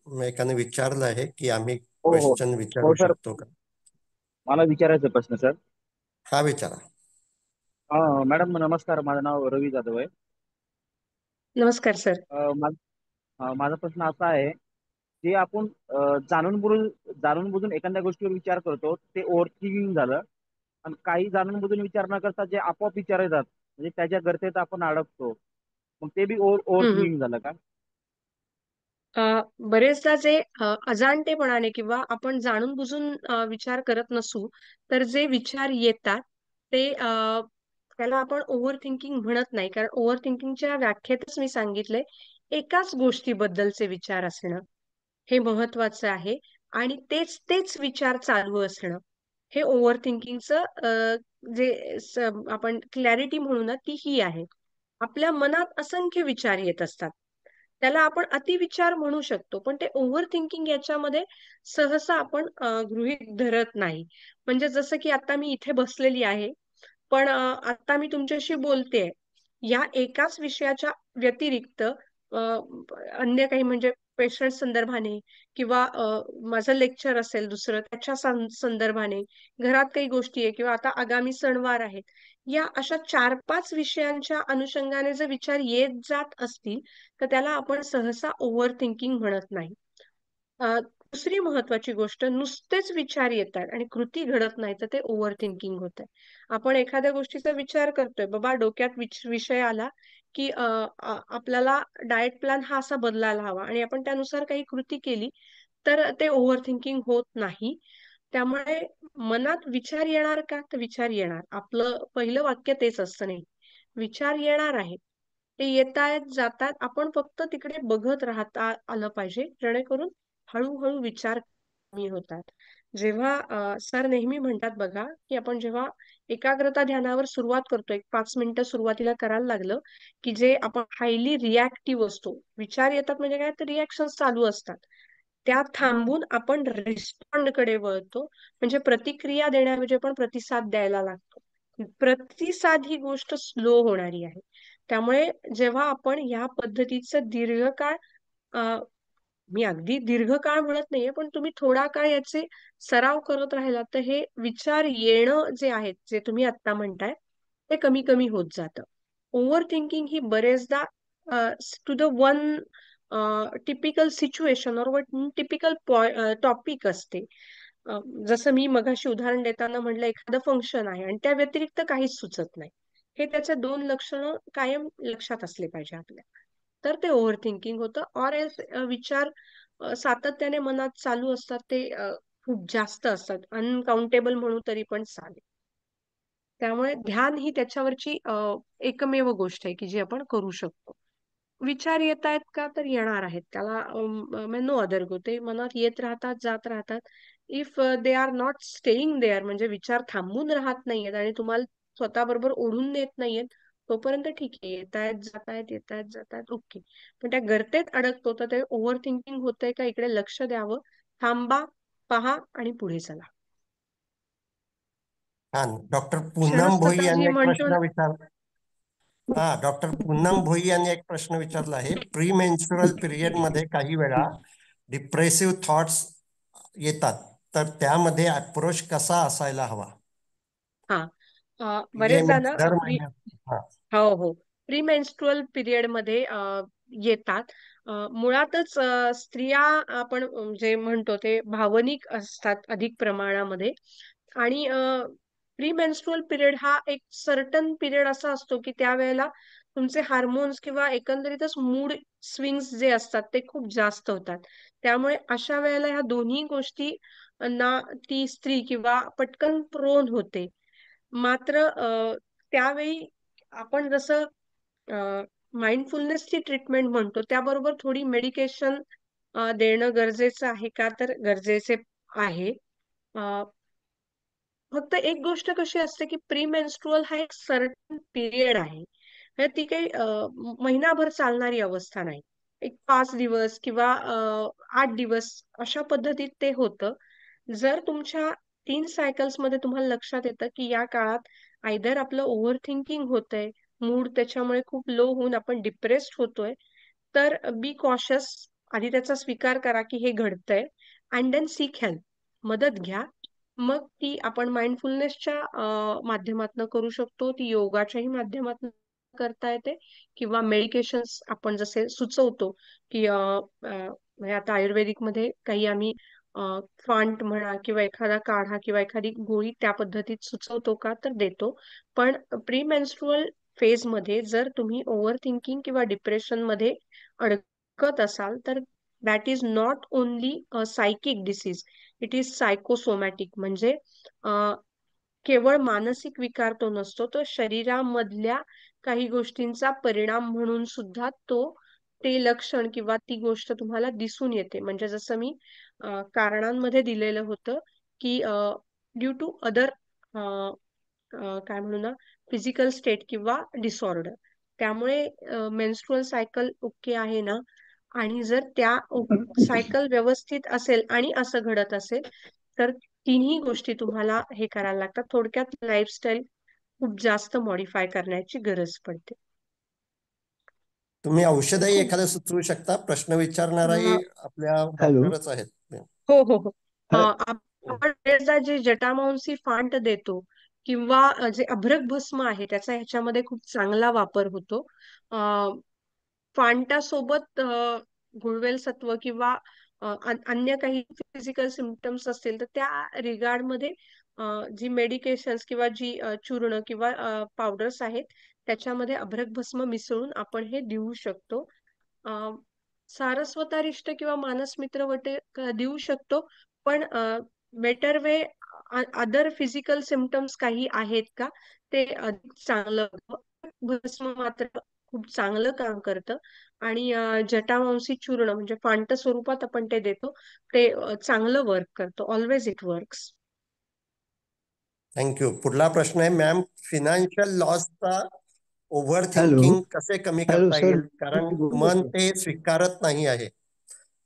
एकाने विचारलं आहे की आम्ही हो हो क्वेश्चन हो विचारू सर, शकतो का. मला विचारायचा प्रश्न सर. हा विचारा. मॅडम नमस्कार, माझं नाव रवी जाधव आहे. नमस्कार सर. माझा प्रश्न असा आहे की आपण जाणून बुजून एखाद्या गोष्टीवर विचार करतो, ते ओव्हर थिंकिंग झालं. आणि काही जाणून बुजून विचार न करता जे आपोआप विचार येतात, म्हणजे त्याच्या गर्तेत आपण अडकतो, मग ते बी ओव्हर हम्म, हम्म. थिंकिंग झालं का? बरेचदा जे अजाणतेपणाने किंवा आपण जाणून बुजून विचार करत नसू, तर जे विचार येतात ते त्याला आपण ओव्हर थिंकिंग म्हणत नाही, कारण ओव्हर थिंकिंगच्या व्याख्येतच मी सांगितलंय, एकाच गोष्टीबद्दलचे विचार असणं हे महत्वाचं आहे आणि तेच तेच विचार चालू असणं हे ओव्हर थिंकिंगचं आपण क्लॅरिटी म्हणू ना, ती ही आहे. आपल्या मनात असंख्य विचार येत असतात, त्याला आपण अतिविचार म्हणू शकतो, पण ते ओव्हर थिंकिंग याच्यामध्ये सहसा आपण गृहीत धरत नाही. म्हणजे जसं की आता मी इथे बसलेली आहे, पण आता मी तुमच्याशी बोलतेय, या एकाच विषयाच्या व्यतिरिक्त अन्य काही म्हणजे पेशंट संदर्भाने किंवा माझं लेक्चर असेल दुसरं त्याच्या संदर्भाने, घरात काही गोष्टी आहे किंवा आता आगामी सणवार आहेत, या अशा 4-5 विषयांच्या अनुषंगाने जर विचार येत जात असतील तर त्याला आपण सहसा ओव्हर थिंकिंग म्हणत नाही. दुसरी महत्वाची गोष्ट, नुसतेच विचार येतात आणि कृती घडत नाही तर ते ओव्हर थिंकिंग होत आहे. आपण एखाद्या गोष्टीचा विचार करतोय, बाबा डोक्यात विषय आला की आपल्याला डाएट प्लॅन हा असा बदलायला हवा आणि आपण त्यानुसार काही कृती केली तर ते ओव्हर थिंकिंग होत नाही. त्यामुळे मनात विचार येणार का, तर विचार येणार. आपलं पहिलं वाक्य तेच असतं, नाही विचार येणार आहे, ते येतायत जातात, आपण फक्त तिकडे बघत राहता आलं पाहिजे, जेणेकरून हळूहळू विचार कमी होतात. जेव्हा सर नेहमी म्हणतात बघा, की आपण जेव्हा एकाग्रता ध्यानावर सुरुवात करतो, एक 5 मिनिटं सुरुवातीला करायला लागलं की जे आपण हायली रिॲक्टिव्ह असतो, विचार येतात म्हणजे काय, तर रिॲक्शन चालू असतात, त्या थांबून आपण रिस्पॉन्ड कडे वळतो, म्हणजे प्रतिक्रिया देण्याऐवजी आपण प्रतिसाद द्यायला लागतो. प्रतिसाद ही गोष्ट स्लो होणारी आहे. त्यामुळे जेव्हा आपण या पद्धतीचं दीर्घकाळ, मी अगदी दीर्घकाळ म्हणत नाहीये, पण तुम्ही थोडा काळ याचे सराव करत राहिला तर हे विचार येणं जे आहेत, जे तुम्ही आता म्हणताय, ते कमी कमी होत जातं. ओव्हर थिंकिंग ही बरेचदा to the one typical situation और वन टिपिकल टॉपिक असते. जसं मी मगाशी उदाहरण देताना म्हटलं, एखादं फंक्शन आहे आणि त्या व्यतिरिक्त काहीच सुचत नाही, हे त्याचे 2 लक्षणं कायम लक्षात असले पाहिजे आपल्या, तर ते ओव्हर थिंकिंग होतं. ऑर एल्स विचार सातत्याने मनात चालू असतात, ते खूप जास्त असतात, अनकाउंटेबल म्हणू तरी पण चालेल. त्यामुळे ध्यान ही त्याच्यावरची एकमेव गोष्ट आहे की जी आपण करू शकतो. विचार येत आहेत का, तर येणार आहेत, त्याला नो अदर गो, ते मनात येत राहतात, जात राहतात. If they are not staying there, म्हणजे विचार थांबून राहत नाहीयेत आणि तुम्हाला स्वतःबरोबर ओढून नेत नाहीयेत, तोपर्यंत ठीक आहे, येत आहेत जात आहेत, येत आहेत जात आहेत, ओके. पण त्या गर्तेत अडकतो तर ते ओव्हर थिंकिंग होतंय का, इकडे लक्ष द्यावं, थांबा, पहा आणि पुढे चला. छान. डॉक्टर पूनम भोई क्षणस्थिती जी यांनी एक म्हणतो प्रश्न विचारला. हा, डॉक्टर पूनम भोई यांनी एक प्रश्न विचारला आहे, प्री मेन्स्ट्रुअल पिरियड मध्ये काही वेळा डिप्रेसिव्ह थॉट्स येतात, तर त्यामध्ये अप्रोच कसा असायला हवा? हा, म्हणजे बरेचदा ना दर महिन्यात. हा. हो हो, प्री मेन्स्ट्रुअल पिरियड मध्ये येतात. मुळातच स्त्रिया आपण जे म्हणतो ते भावनिक असतात अधिक प्रमाणामध्ये, आणि प्री मेन्स्ट्रुअल पिरियड हा एक सर्टन पिरियड असा असतो की त्यावेळेला तुमचे हार्मोन्स किंवा एकंदरीतच मूड स्विंग्स जे असतात ते खूप जास्त होतात. त्यामुळे अशा वेळेला ह्या दोन्ही गोष्टी ना ती स्त्री किंवा पटकन प्रोन होते. मात्र त्यावेळी आपण जसं माइंडफुलनेसची ट्रीटमेंट म्हणतो, त्याबरोबर थोडी मेडिकेशन देणं गरजेचं आहे का, तर गरजेचे आहे. फक्त एक गोष्ट कशी असते की प्री मेन्स्ट्रुअल हा एक सर्टन पिरियड आहे, म्हणजे ती काही महिनाभर चालणारी अवस्था नाही. एक 5 दिवस किंवा 8 दिवस अशा पद्धतीत ते होतं. जर तुमच्या 3 सायकल्स मध्ये तुम्हाला लक्षात येतं की या काळात आयदर आपलं ओव्हर थिंकिंग होतंय, मूड त्याच्यामुळे खूप लो होऊन आपण डिप्रेस्ड होतोय, तर बी कॉशियस, आधी त्याचा स्वीकार करा की हे घडतंय, अँड देन सीक हेल्प, मदत घ्या. मग ती आपण माइंडफुलनेसच्या माध्यमातून करू शकतो, ती योगाच्याही माध्यमातून करता येते, किंवा मेडिकेशन्स आपण जसे सुचवतो की म्हणजे आता आयुर्वेदिक मध्ये काही आम्ही फांट म्हणा किंवा एखादा काढा किंवा एखादी गोळी त्या पद्धतीत सुचवतो का, तर देतो. पण प्री मेन्स्ट्रुअल फेज मध्ये जर तुम्ही ओव्हर थिंकिंग किंवा डिप्रेशन मध्ये अडकत असाल, तर that is not only a psychic disease, it is psychosomatic, म्हणजे केवळ मानसिक विकार तो नसतो, तो शरीरामधल्या काही गोष्टींचा परिणाम म्हणून सुद्धा ते लक्षण किंवा ती गोष्ट तुम्हाला दिसून येते. म्हणजे जसं मी कारणांमध्ये दिलेलं होतं की ड्यू टू अदर काय म्हणू ना, फिजिकल स्टेट किंवा डिसऑर्डर. त्यामुळे मेन्स्ट्रुअल सायकल ओके आहे ना, आणि जर त्या सायकल व्यवस्थित असेल आणि असं घडत असेल तर तिन्ही गोष्टी तुम्हाला हे करायला लागतात. थोडक्यात लाईफस्टाईल खूप जास्त मॉडिफाय करण्याची गरज पडते. तुम्ही औषधही खूप एखादं सुचवू शकता. प्रश्न विचारणाराही अं, आपल्या हॅलो डॉक्टरच आहेत. हो हो हो. ह- आपण बरेचदा जे जटामांसी फांट देतो किंवा जे अभ्रक भस्म आहे त्याचा ह्याच्यामध्ये खूप चांगला वापर होतो. फांटासोबत गुळवेल सत्व किंवा अन्य काही फिजिकल सिम्पटम्स असतील तर त्या रिगार्ड मध्ये जी मेडिकेशन्स किंवा जी चूर्ण किंवा पावडर्स आहेत त्याच्यामध्ये अभ्रक भस्म मिसळून आपण हे देऊ शकतो. अं, सारस्वतारिष्ट किंवा मानस मित्र वटे देऊ शकतो, पण better way other physical symptoms काही आहेत का ते अधिक चांगलं भस्म मात्र खूप चांगलं काम करतं. आणि जटामांसी चूर्ण म्हणजे फांट स्वरूपात आपण ते देतो, ते चांगलं वर्क करतो. Always it works. थँक्यू. पुढला प्रश्न आहे मॅम, फिनान्शियल लॉसचा ओव्हर हॅलो थिंकिंग कसे कमी हॅलो करता सर, येईल? कारण मी बोलू मन शकतो? ते स्वीकारत नाही आहे.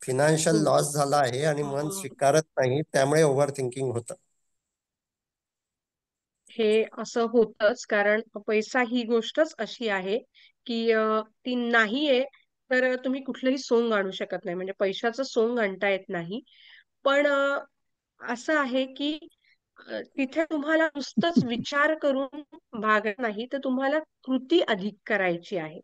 फिनान्शियल हो. लॉस झाला आहे आणि मन स्वीकारत नाही, त्यामुळे ओव्हर थिंकिंग होतं. हे असं होतच, कारण पैसा ही गोष्टच अशी आहे की ती नाहीये तर तुम्ही कुठलंही सोंग आणू शकत नाही. म्हणजे पैशाचं सोंग आणता येत नाही. पण असं आहे की तिथे तुम्हाला नुसतंच विचार करून भागत नाही, तर तुम्हाला कृती अधिक करायची आहे.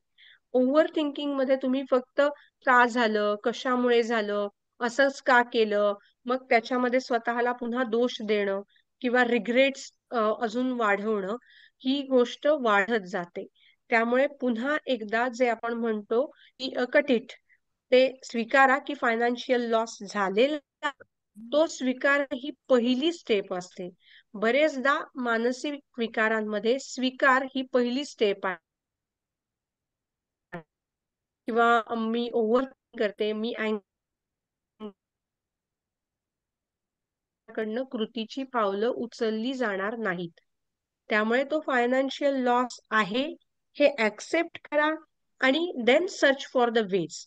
ओव्हर थिंकिंग मध्ये तुम्ही फक्त का झालं, कशामुळे झालं, असंच का केलं, मग त्याच्यामध्ये स्वतःला पुन्हा दोष देणं किंवा रिग्रेट्स अजून वाढवणं, ही गोष्ट वाढत जाते. त्यामुळे पुन्हा एकदा जे आपण म्हणतो की कट ते स्वीकारा की फायनान्शियल लॉस झालेला आहे. तो स्वीकार ही पहिली स्टेप असते. बरेचदा मानसिक विकारांमध्ये स्वीकार ही पहिली स्टेप आहे. किंवा मी ओव्हर करते, मी कडनं कृतीची पावलं उचलली जाणार नाहीत. त्यामुळे तो फायनान्शियल लॉस आहे हे ऍक्सेप्ट करा आणि then search for the ways.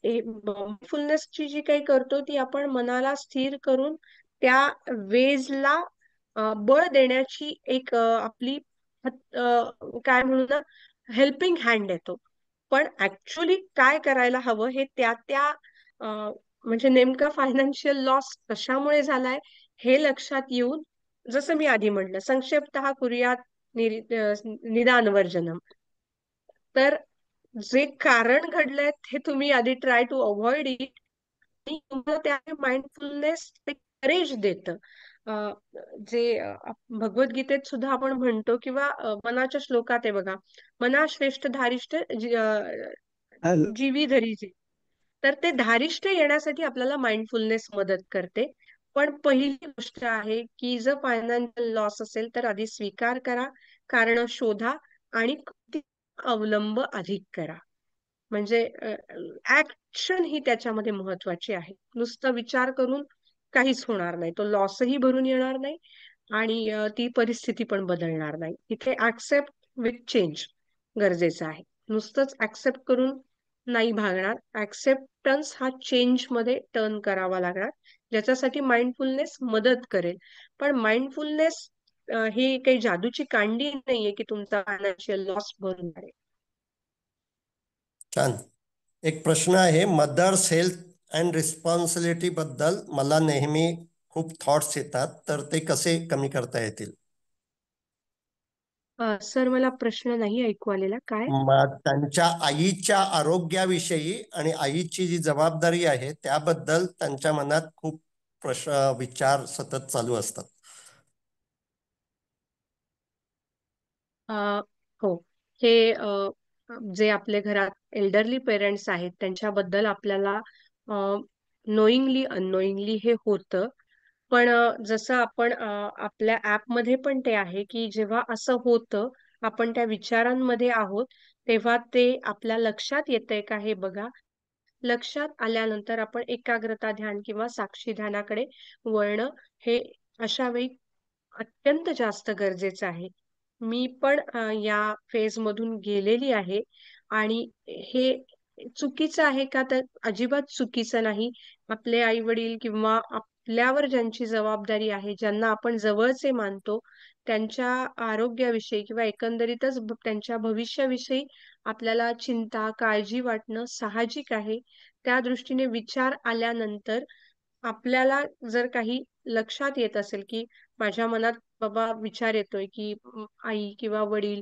माइंडफुलनेसची जी काही करतो ती आपण मनाला स्थिर करून त्या वेजला बळ देण्याची एक आपली काय म्हणू ना, हेल्पिंग हँड देतो. पण ऍक्च्युली काय करायला हवं हे त्या म्हणजे नेमका फायनान्शियल लॉस कशामुळे झालाय हे लक्षात येऊन, जसं मी आधी म्हटलं, संक्षिप्तः कुर्यात निदान वर्जनम. तर जे कारण घडलंय ते तुम्ही आधी ट्राय टू अवॉइड इट, आणि तुम्हाला त्या माइंडफुलनेस ते करेज देतं. जे भगवद्गीतेत सुद्धा आपण म्हणतो किंवा मनाच्या श्लोकात आहे बघा, मना श्रेष्ठ धारिष्ठ हॅलो जीवी धरीचे. तर ते धारिष्ठ येण्यासाठी आपल्याला माइंडफुलनेस मदत करते. पण पहिली गोष्ट आहे की जर फायनान्शियल लॉस असेल तर आधी स्वीकार करा, कारण शोधा आणि कृती अवलंब अधिक करा. म्हणजे ऍक्शन ही त्याच्यामध्ये महत्वाची आहे. नुसतं विचार करून काहीच होणार नाही. तो लॉसही भरून येणार नाही आणि ती परिस्थिती पण बदलणार नाही. इथे ऍक्सेप्ट विथ चेंज गरजेचं आहे. नुसतंच ऍक्सेप्ट करून नाही भागणार. ऍक्सेप्टन्स हा चेंज मध्ये टर्न करावा लागणार, ज्याच्यासाठी माइंडफुलनेस मदत करेल. पण माइंडफुलनेस ही काही जादूची कांडी नाहीये की तुमचा फायनान्शियल लॉस भरून काढेल. छान. एक प्रश्न आहे, मदर्स हेल्थ अँड रिस्पॉन्सिबिलिटी बद्दल मला नेहमी खूप थॉट्स येतात, तर ते कसे कमी करता येतील? सर, मला प्रश्न नाही ऐकू आलेला. काय? मग त्यांच्या आईच्या आरोग्याविषयी आणि आईची जी जबाबदारी आहे त्याबद्दल त्यांच्या मनात खूप प्रश्न विचार सतत चालू असतात. हो. हे जे आपले घरात एल्डरली पेरेंट्स आहेत त्यांच्याबद्दल आपल्याला नोईंगली अननोईंगली हे होतं. पण जसं आपण आपल्या ऍपमध्ये पण ते आहे की जेव्हा असं होतं, आपण त्या विचारांमध्ये आहोत, तेव्हा ते आपल्या लक्षात येतंय का हे बघा. लक्षात आल्यानंतर आपण एकाग्रता ध्यान किंवा साक्षी ध्यानाकडे वळणं हे अशा वेळी अत्यंत जास्त गरजेचं आहे. मी पण या फेज मधून गेलेली आहे आणि हे चुकीचं आहे का? तर अजिबात चुकीचं नाही. आपले आई-वडील किंवा आपल्यावर ज्यांची जबाबदारी आहे, ज्यांना आपण जवळचे मानतो, त्यांच्या आरोग्याविषयी किंवा एकंदरीतच त्यांच्या भविष्याविषयी आपल्याला चिंता, काळजी वाटणं साहजिक आहे. त्या दृष्टीने विचार आल्यानंतर आपल्याला जर काही लक्षात येत असेल, की माझ्या मनात बाबा विचार येतोय, की आई किंवा वडील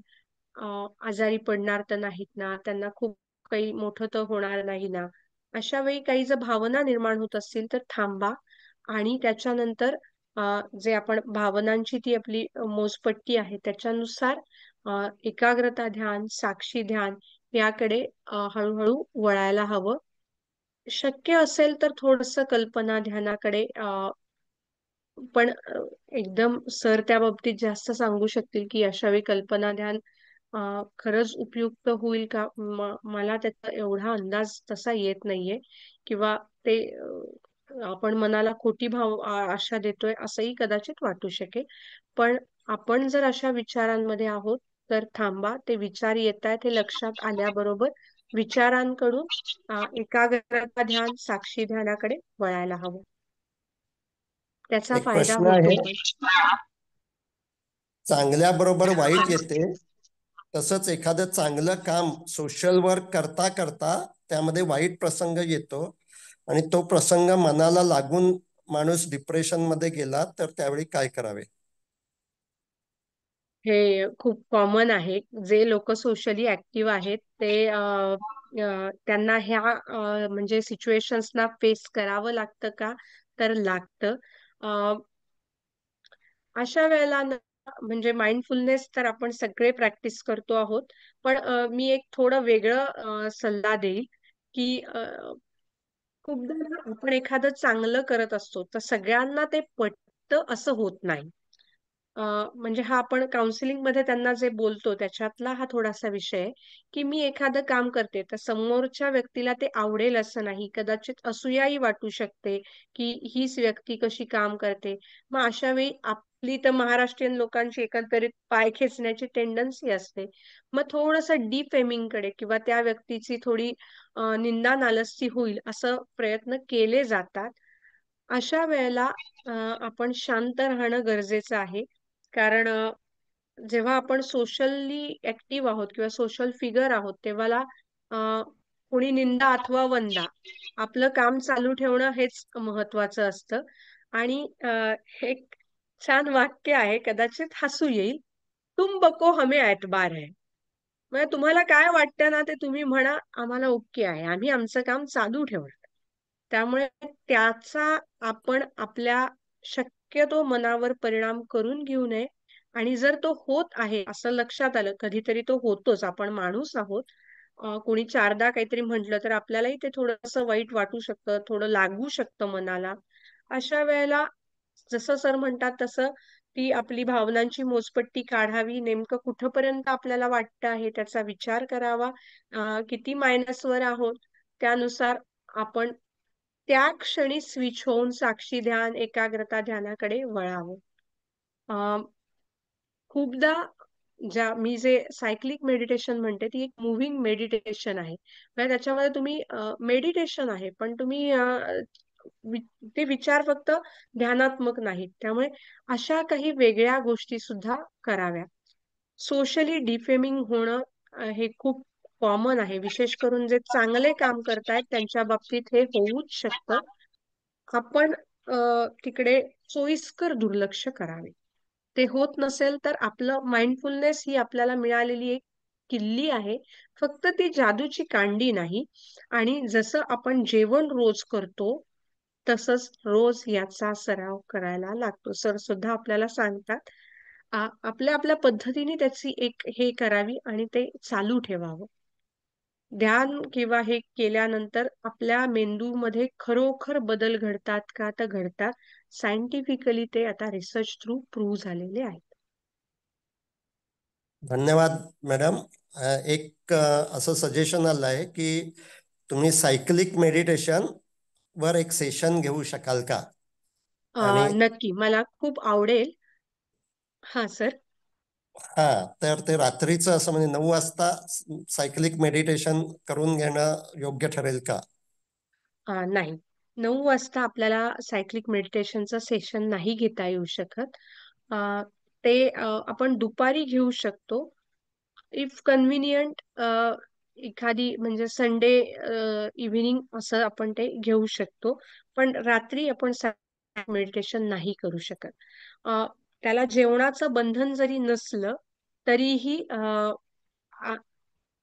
आजारी पडणार तर नाहीत ना, त्यांना खूप काही मोठं तर होणार नाही ना. अशा वेळी काही जर भावना निर्माण होत असतील तर थांबा आणि त्याच्यानंतर जे आपण भावनांची ती आपली मोजपट्टी आहे त्याच्यानुसार एकाग्रता ध्यान, साक्षी ध्यान याकडे हळूहळू वळायला हवं. शक्य असेल तर थोडंसं कल्पना ध्यानाकडे पण एकदम सर त्या बाबतीत जास्त सांगू शकतील की अशा वेळी कल्पना ध्यान खरंच उपयुक्त होईल का? मला त्याचा एवढा अंदाज तसा येत नाहीये किंवा ते आपण मनाला खोटी आशा देतोय असंही कदाचित वाटू शकेल. पण आपण जर अशा विचारांमध्ये आहोत तर थांबा. ते विचार येतायत हे लक्षात आल्याबरोबर विचारांकडून एकाग्रता ध्यान, साक्षी ध्यानाकडे वळायला हवं. त्याचा एक फायदा प्रश्न होतो आहे, पण. चांगल्या बरोबर वाईट हा. येते, तसंच एखादं चांगलं काम सोशल वर्क करता करता त्यामध्ये वाईट प्रसंग येतो आणि तो प्रसंग मनाला लागून माणूस डिप्रेशन मध्ये गेला तर त्यावेळी काय करावे? हे खूप कॉमन आहे. जे लोक सोशली ऍक्टिव्ह आहेत ते त्यांना ह्या म्हणजे सिच्युएशन्सना फेस करावं लागतं का? तर लागतं. अशा वेळेला ना म्हणजे माइंडफुलनेस तर आपण सगळे प्रॅक्टिस करतो आहोत. पण मी एक थोडं वेगळं सल्ला देईल की खूपदा ना आपण एखादं चांगलं करत असतो तर सगळ्यांना ते पटतं असं होत नाही. अ, म्हणजे हा आपण काउन्सिलिंग मध्ये त्यांना जे बोलतो त्याच्यातला हा थोडासा विषय आहे, की मी एखादं काम करते तर समोरच्या व्यक्तीला ते आवडेल असं नाही. कदाचित असूयाही वाटू शकते, की हीच व्यक्ती कशी काम करते. मग अशा वेळी आपली तर महाराष्ट्रीयन लोकांची एकंदरीत पाय खेचण्याची टेंडन्सी असते. मग थोडंसं डिफेमिंग कडे किंवा त्या व्यक्तीची थोडी निंदा नालस्ती होईल असं प्रयत्न केले जातात. अशा वेळेला आपण शांत राहणं गरजेचं आहे. कारण जेव्हा आपण सोशली ऍक्टिव्ह आहोत किंवा सोशल फिगर आहोत तेव्हाला अ, कोणी निंदा अथवा वंदा आपलं काम चालू ठेवणं हेच महत्वाचं असतं. आणि एक छान वाक्य आहे, कदाचित हसू येईल. तुम बको हमें एतबार है. म्हणजे तुम्हाला काय वाटतं ना ते तुम्ही म्हणा, आम्हाला ओके आहे, आम्ही आमचं काम चालू ठेवणार. त्यामुळे त्याचा आपण आपल्या शक्यतो मनावर परिणाम करून घेऊ नये. आणि जर तो होत आहे असं लक्षात आलं, कधीतरी तो होतोच, आपण माणूस आहोत. कोणी चारदा काहीतरी म्हटलं तर आपल्यालाही ते थोडंसं वाईट वाटू शकतं, थोडं लागू शकतं मनाला. अशा वेळेला जसं सर म्हणतात तसं ती आपली भावनांची मोजपट्टी काढावी. नेमकं कुठपर्यंत आपल्याला वाटतं आहे त्याचा विचार करावा. किती मायनसवर आहोत त्यानुसार आपण त्या क्षणी स्विच होऊन साक्षी ध्यान, एकाग्रता ध्यानाकडे वळावं. खूपदा मी जे सायक्लिक मेडिटेशन म्हणते ती एक मुव्हिंग मेडिटेशन आहे. म्हणजे त्याच्यामध्ये तुम्ही मेडिटेशन आहे पण तुम्ही ते विचार फक्त ध्यानात्मक नाहीत. त्यामुळे अशा काही वेगळ्या गोष्टी सुद्धा कराव्या. सोशली डिफेमिंग होणं हे खूप कॉमन आहे. विशेष करून जे चांगले काम करतायत त्यांच्या बाबतीत हे होऊच शकतं. आपण तिकडे सोयीस्कर दुर्लक्ष करावे. ते होत नसेल तर आपलं माइंडफुलनेस ही आपल्याला मिळालेली एक किल्ली आहे. फक्त ती जादूची कांडी नाही. आणि जसं आपण जेवण रोज करतो तसंच रोज याचा सराव करायला लागतो. सर सुद्धा आपल्याला सांगतात आपल्या आपल्या पद्धतीने त्याची एक हे करावी आणि ते चालू ठेवावं. ध्यान किंवा हे केल्यानंतर आपल्या मेंदूमध्ये खरोखर बदल घडतात का? तर घडतात. सायंटिफिकली ते आता रिसर्च थ्रू प्रूव्ह झालेले आहेत. धन्यवाद मॅडम. एक असं सजेशन आलं आहे की तुम्ही सायकलिक मेडिटेशन वर एक सेशन घेऊ शकाल का? आणि नक्की, मला खूप आवडेल. हा सर. हा, तर ते रात्रीचं असं म्हणजे 9 वाजता सायकलिक मेडिटेशन करून घेणं योग्य ठरेल का? नाही, 9 वाजता आपल्याला सायक्लिक मेडिटेशनचं सेशन नाही घेता येऊ शकत. ते आपण दुपारी घेऊ शकतो. इफ कन्व्हिनियंट एखादी म्हणजे संडे इव्हिनिंग असं आपण ते घेऊ शकतो. पण रात्री आपण मेडिटेशन नाही करू शकत. त्याला जेवणाचं बंधन जरी नसलं तरीही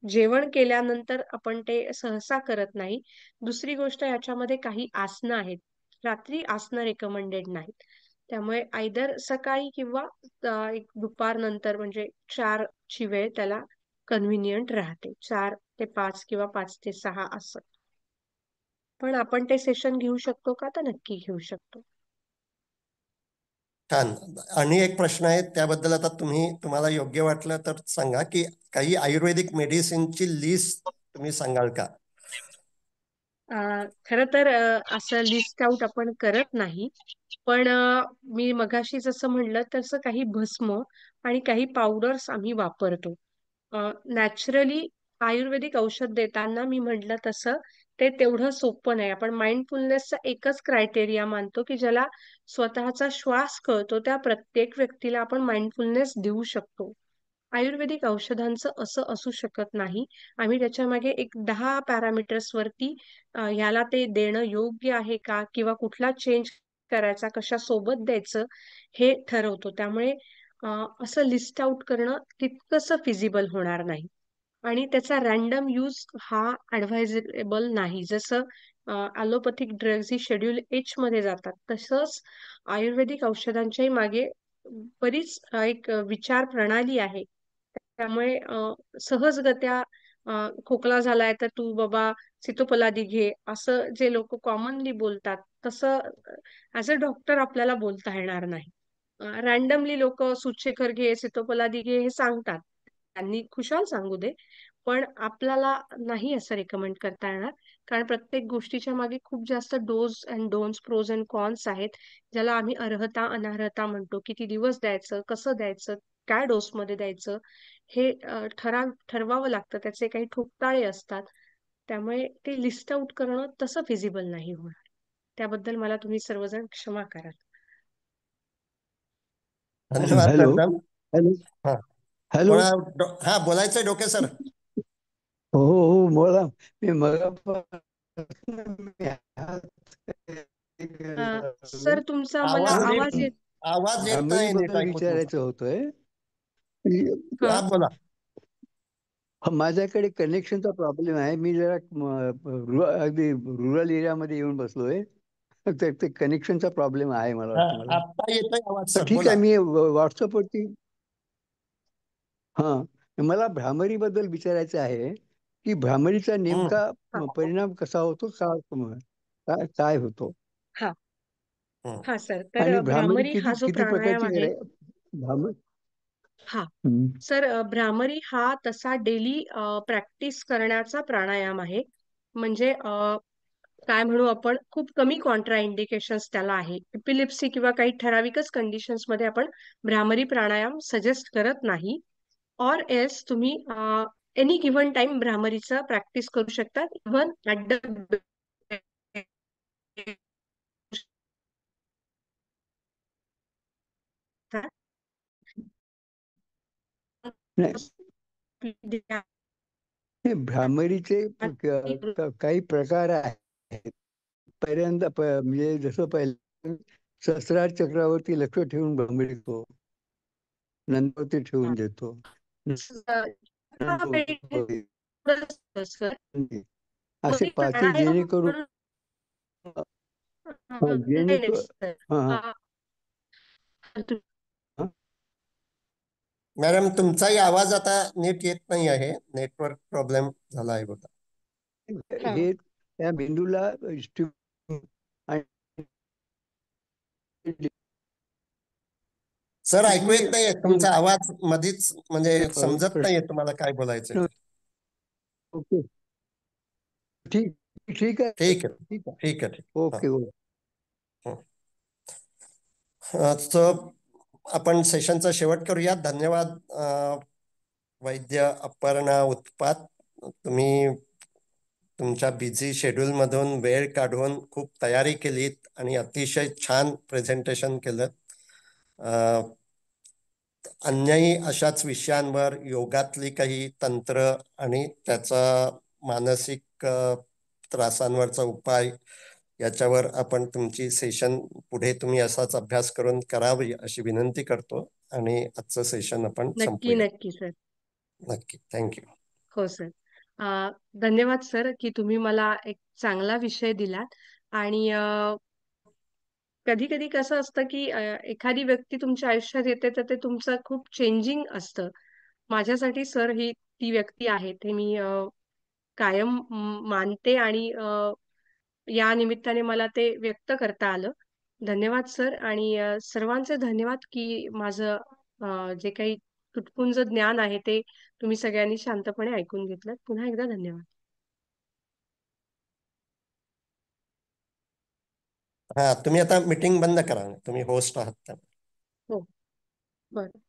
जेवण केल्यानंतर आपण ते सहसा करत नाही. दुसरी गोष्ट, याच्यामध्ये काही आसनं आहेत. रात्री आसनं रेकमेंडेड नाहीत. त्यामुळे आयदर सकाळी किंवा एक दुपार नंतर म्हणजे 4 ची वेळ त्याला कन्व्हिनियंट राहते. 4 ते 5 किंवा 5 ते 6 असं. पण आपण ते सेशन घेऊ शकतो का? तर नक्की घेऊ शकतो. छान. आणि एक प्रश्न आहे त्याबद्दल आता तुम्हाला योग्य वाटलं तर सांगा की काही आयुर्वेदिक मेडिसिनची लिस्ट तुम्ही सांगाल का? खरं तर असं लिस्ट आउट आपण करत नाही. पण मी मगाशी जसं म्हणलं तसं काही भस्म आणि काही पावडर्स आम्ही वापरतो. नॅचरली आयुर्वेदिक औषध देताना मी म्हटलं तसं ते तेवढं सोपं नाही. आपण माइंडफुलनेसचा एकच क्रायटेरिया मानतो की ज्याला स्वतःचा श्वास कळतो त्या प्रत्येक व्यक्तीला आपण माइंडफुलनेस देऊ शकतो. आयुर्वेदिक औषधांचं असं असू शकत नाही. आम्ही त्याच्यामागे एक 10 पॅरामीटर्स वरती ह्याला ते देणं योग्य आहे का? किंवा कुठला चेंज करायचा, कशासोबत द्यायचं हे ठरवतो. त्यामुळे असं लिस्ट आउट करणं तितकंसं फिजिबल होणार नाही. आणि त्याचा रँडम यूज हा ॲडवाइजेबल नाही. जसं ॲलोपॅथिक ड्रग्ज ही शेड्यूल एच मध्ये जातात, तसंच आयुर्वेदिक औषधांच्याही मागे बरीच एक विचार प्रणाली आहे. त्यामुळे सहजगत्या खोकला झालाय तर तू बाबा सितोपलादी घे, असं जे लोक कॉमनली बोलतात तसं ऍज अ डॉक्टर आपल्याला बोलता येणार नाही. रॅन्डमली लोक सूतशेखर घे, सितोपलादी घे हे सांगतात. त्यांनी खुशाल सांगू दे, पण आपल्याला नाही असं रेकमेंड करता येणार. कारण प्रत्येक गोष्टीच्या मागे खूप जास्त dos and don'ts, pros and cons आहेत. ज्याला आम्ही अर्हता अनर्हता म्हणतो. किती दिवस द्यायचं, कसं द्यायचं, काय डोसमध्ये द्यायचं, हे ठरवावं लागतं. त्याचे काही ठोकताळे असतात. त्यामुळे ते लिस्ट आउट करणं तसं फिजिबल नाही होणार. त्याबद्दल मला तुम्ही सर्वजण क्षमा कराल. धन्यवाद हॅलो मॅडम. हॅलो हा, हॅलो. हा, बोलायचंय डोके सर. हो हो बोला. मी सर, तुमचा मला आवाज नीट आवाज येत. आवाज येत भ्रामरी नाही नीट बद्दल ऐकू तुमचा. विचारायचं होतंय. हा, हा, बोला. माझ्याकडे कनेक्शनचा प्रॉब्लेम आहे. मी जरा अगदी रुरल एरियामध्ये येऊन बसलोय. तर ते कनेक्शनचा प्रॉब्लेम आहे मला हा, वाटतं मला. आता येतोय आवाज तर सर, ठीक बोला. आहे, मी व्हॉट्सअपवरती. हा, मला भ्रामरीबद्दल विचारायचं आहे की भ्रामरीचा हम्म, नेमका हा, परिणाम कसा होतो, काय काय होतो, हा, हम्म. हा सर. तर आणि भ्रामरी भ्रामरी हा किती जो किती प्राणायाम प्रकारची आहे. भ्रामर. हा हम्म. सर, भ्रामरी हा तसा डेली प्रॅक्टिस करण्याचा प्राणायाम आहे. म्हणजे काय म्हणू आपण, खूप कमी कॉन्ट्रा इंडिकेशन्स त्याला आहे. एपिलिप्सी किंवा काही ठराविकच कंडिशन्स मध्ये आपण भ्रामरी प्राणायाम सजेस्ट करत नाही. ऑर एल्स तुम्ही एनी गिव्हन टाइम भ्रामरीचा प्रॅक्टिस करू शकता. इव्हन ऍट द नाही, हे भ्रामरीचे काही प्रकार आहेत. पहिल्यांदा म्हणजे जसं पहिलं सहस्रार चक्रावरती लक्ष ठेवून भ्रामरी करतो, नंतर ते ठेवून देतो. असे पाचही जेणेकरून नाही नाही सर. हा हा हा. मॅडम, तुमचाही आवाज आता नीट येत नाही आहे. नेटवर्क प्रॉब्लेम झाला आहे बघा. हा. हे त्या मेंदूला आणि सर ऐकू तुम्ही येत नाहीये, तुमचा आवाज मधीच म्हणजे समजत नाहीये तुम्हाला काय बोलायचंय प्रश्न ते. ओके ठीक ठीक आहे ठीक आहे, ठीक आहे ठीक आहे, ठीक. हा. ओके ओके तर आपण सेशनचा शेवट करूया. धन्यवाद वैद्य अपर्णा उत्पात, तुम्ही तुमच्या बिझी शेड्यूल मधून वेळ काढून खूप तयारी केलीत आणि अतिशय छान प्रेझेंटेशन केलं. अन्यही अशाच विषयांवर, योगातली काही तंत्र आणि त्याचा मानसिक त्रासांवरचा उपाय, याच्यावर आपण तुमची सेशन पुढे तुम्ही असाच अभ्यास करून करावी अशी विनंती करतो आणि आजचं सेशन आपण नक्की संपूया. नक्की सर. नक्की, थँक्यू. हो सर. धन्यवाद सर की तुम्ही मला एक चांगला विषय दिलात. आणि कधी कधी कसं असतं की एखादी व्यक्ती तुमच्या आयुष्यात येते तर ते तुमचं खूप चेंजिंग असतं. माझ्यासाठी सर ही ती व्यक्ती आहे, ते मी कायम मानते. आणि या निमित्ताने मला ते व्यक्त करता आलं. धन्यवाद सर. आणि सर्वांचे धन्यवाद की माझं जे काही तुटपुंज ज्ञान आहे ते तुम्ही सगळ्यांनी शांतपणे ऐकून घेतलं. पुन्हा एकदा धन्यवाद. हा, तुम्ही आता मीटिंग बंद करा, तुम्ही होस्ट आहात. हो, बरं.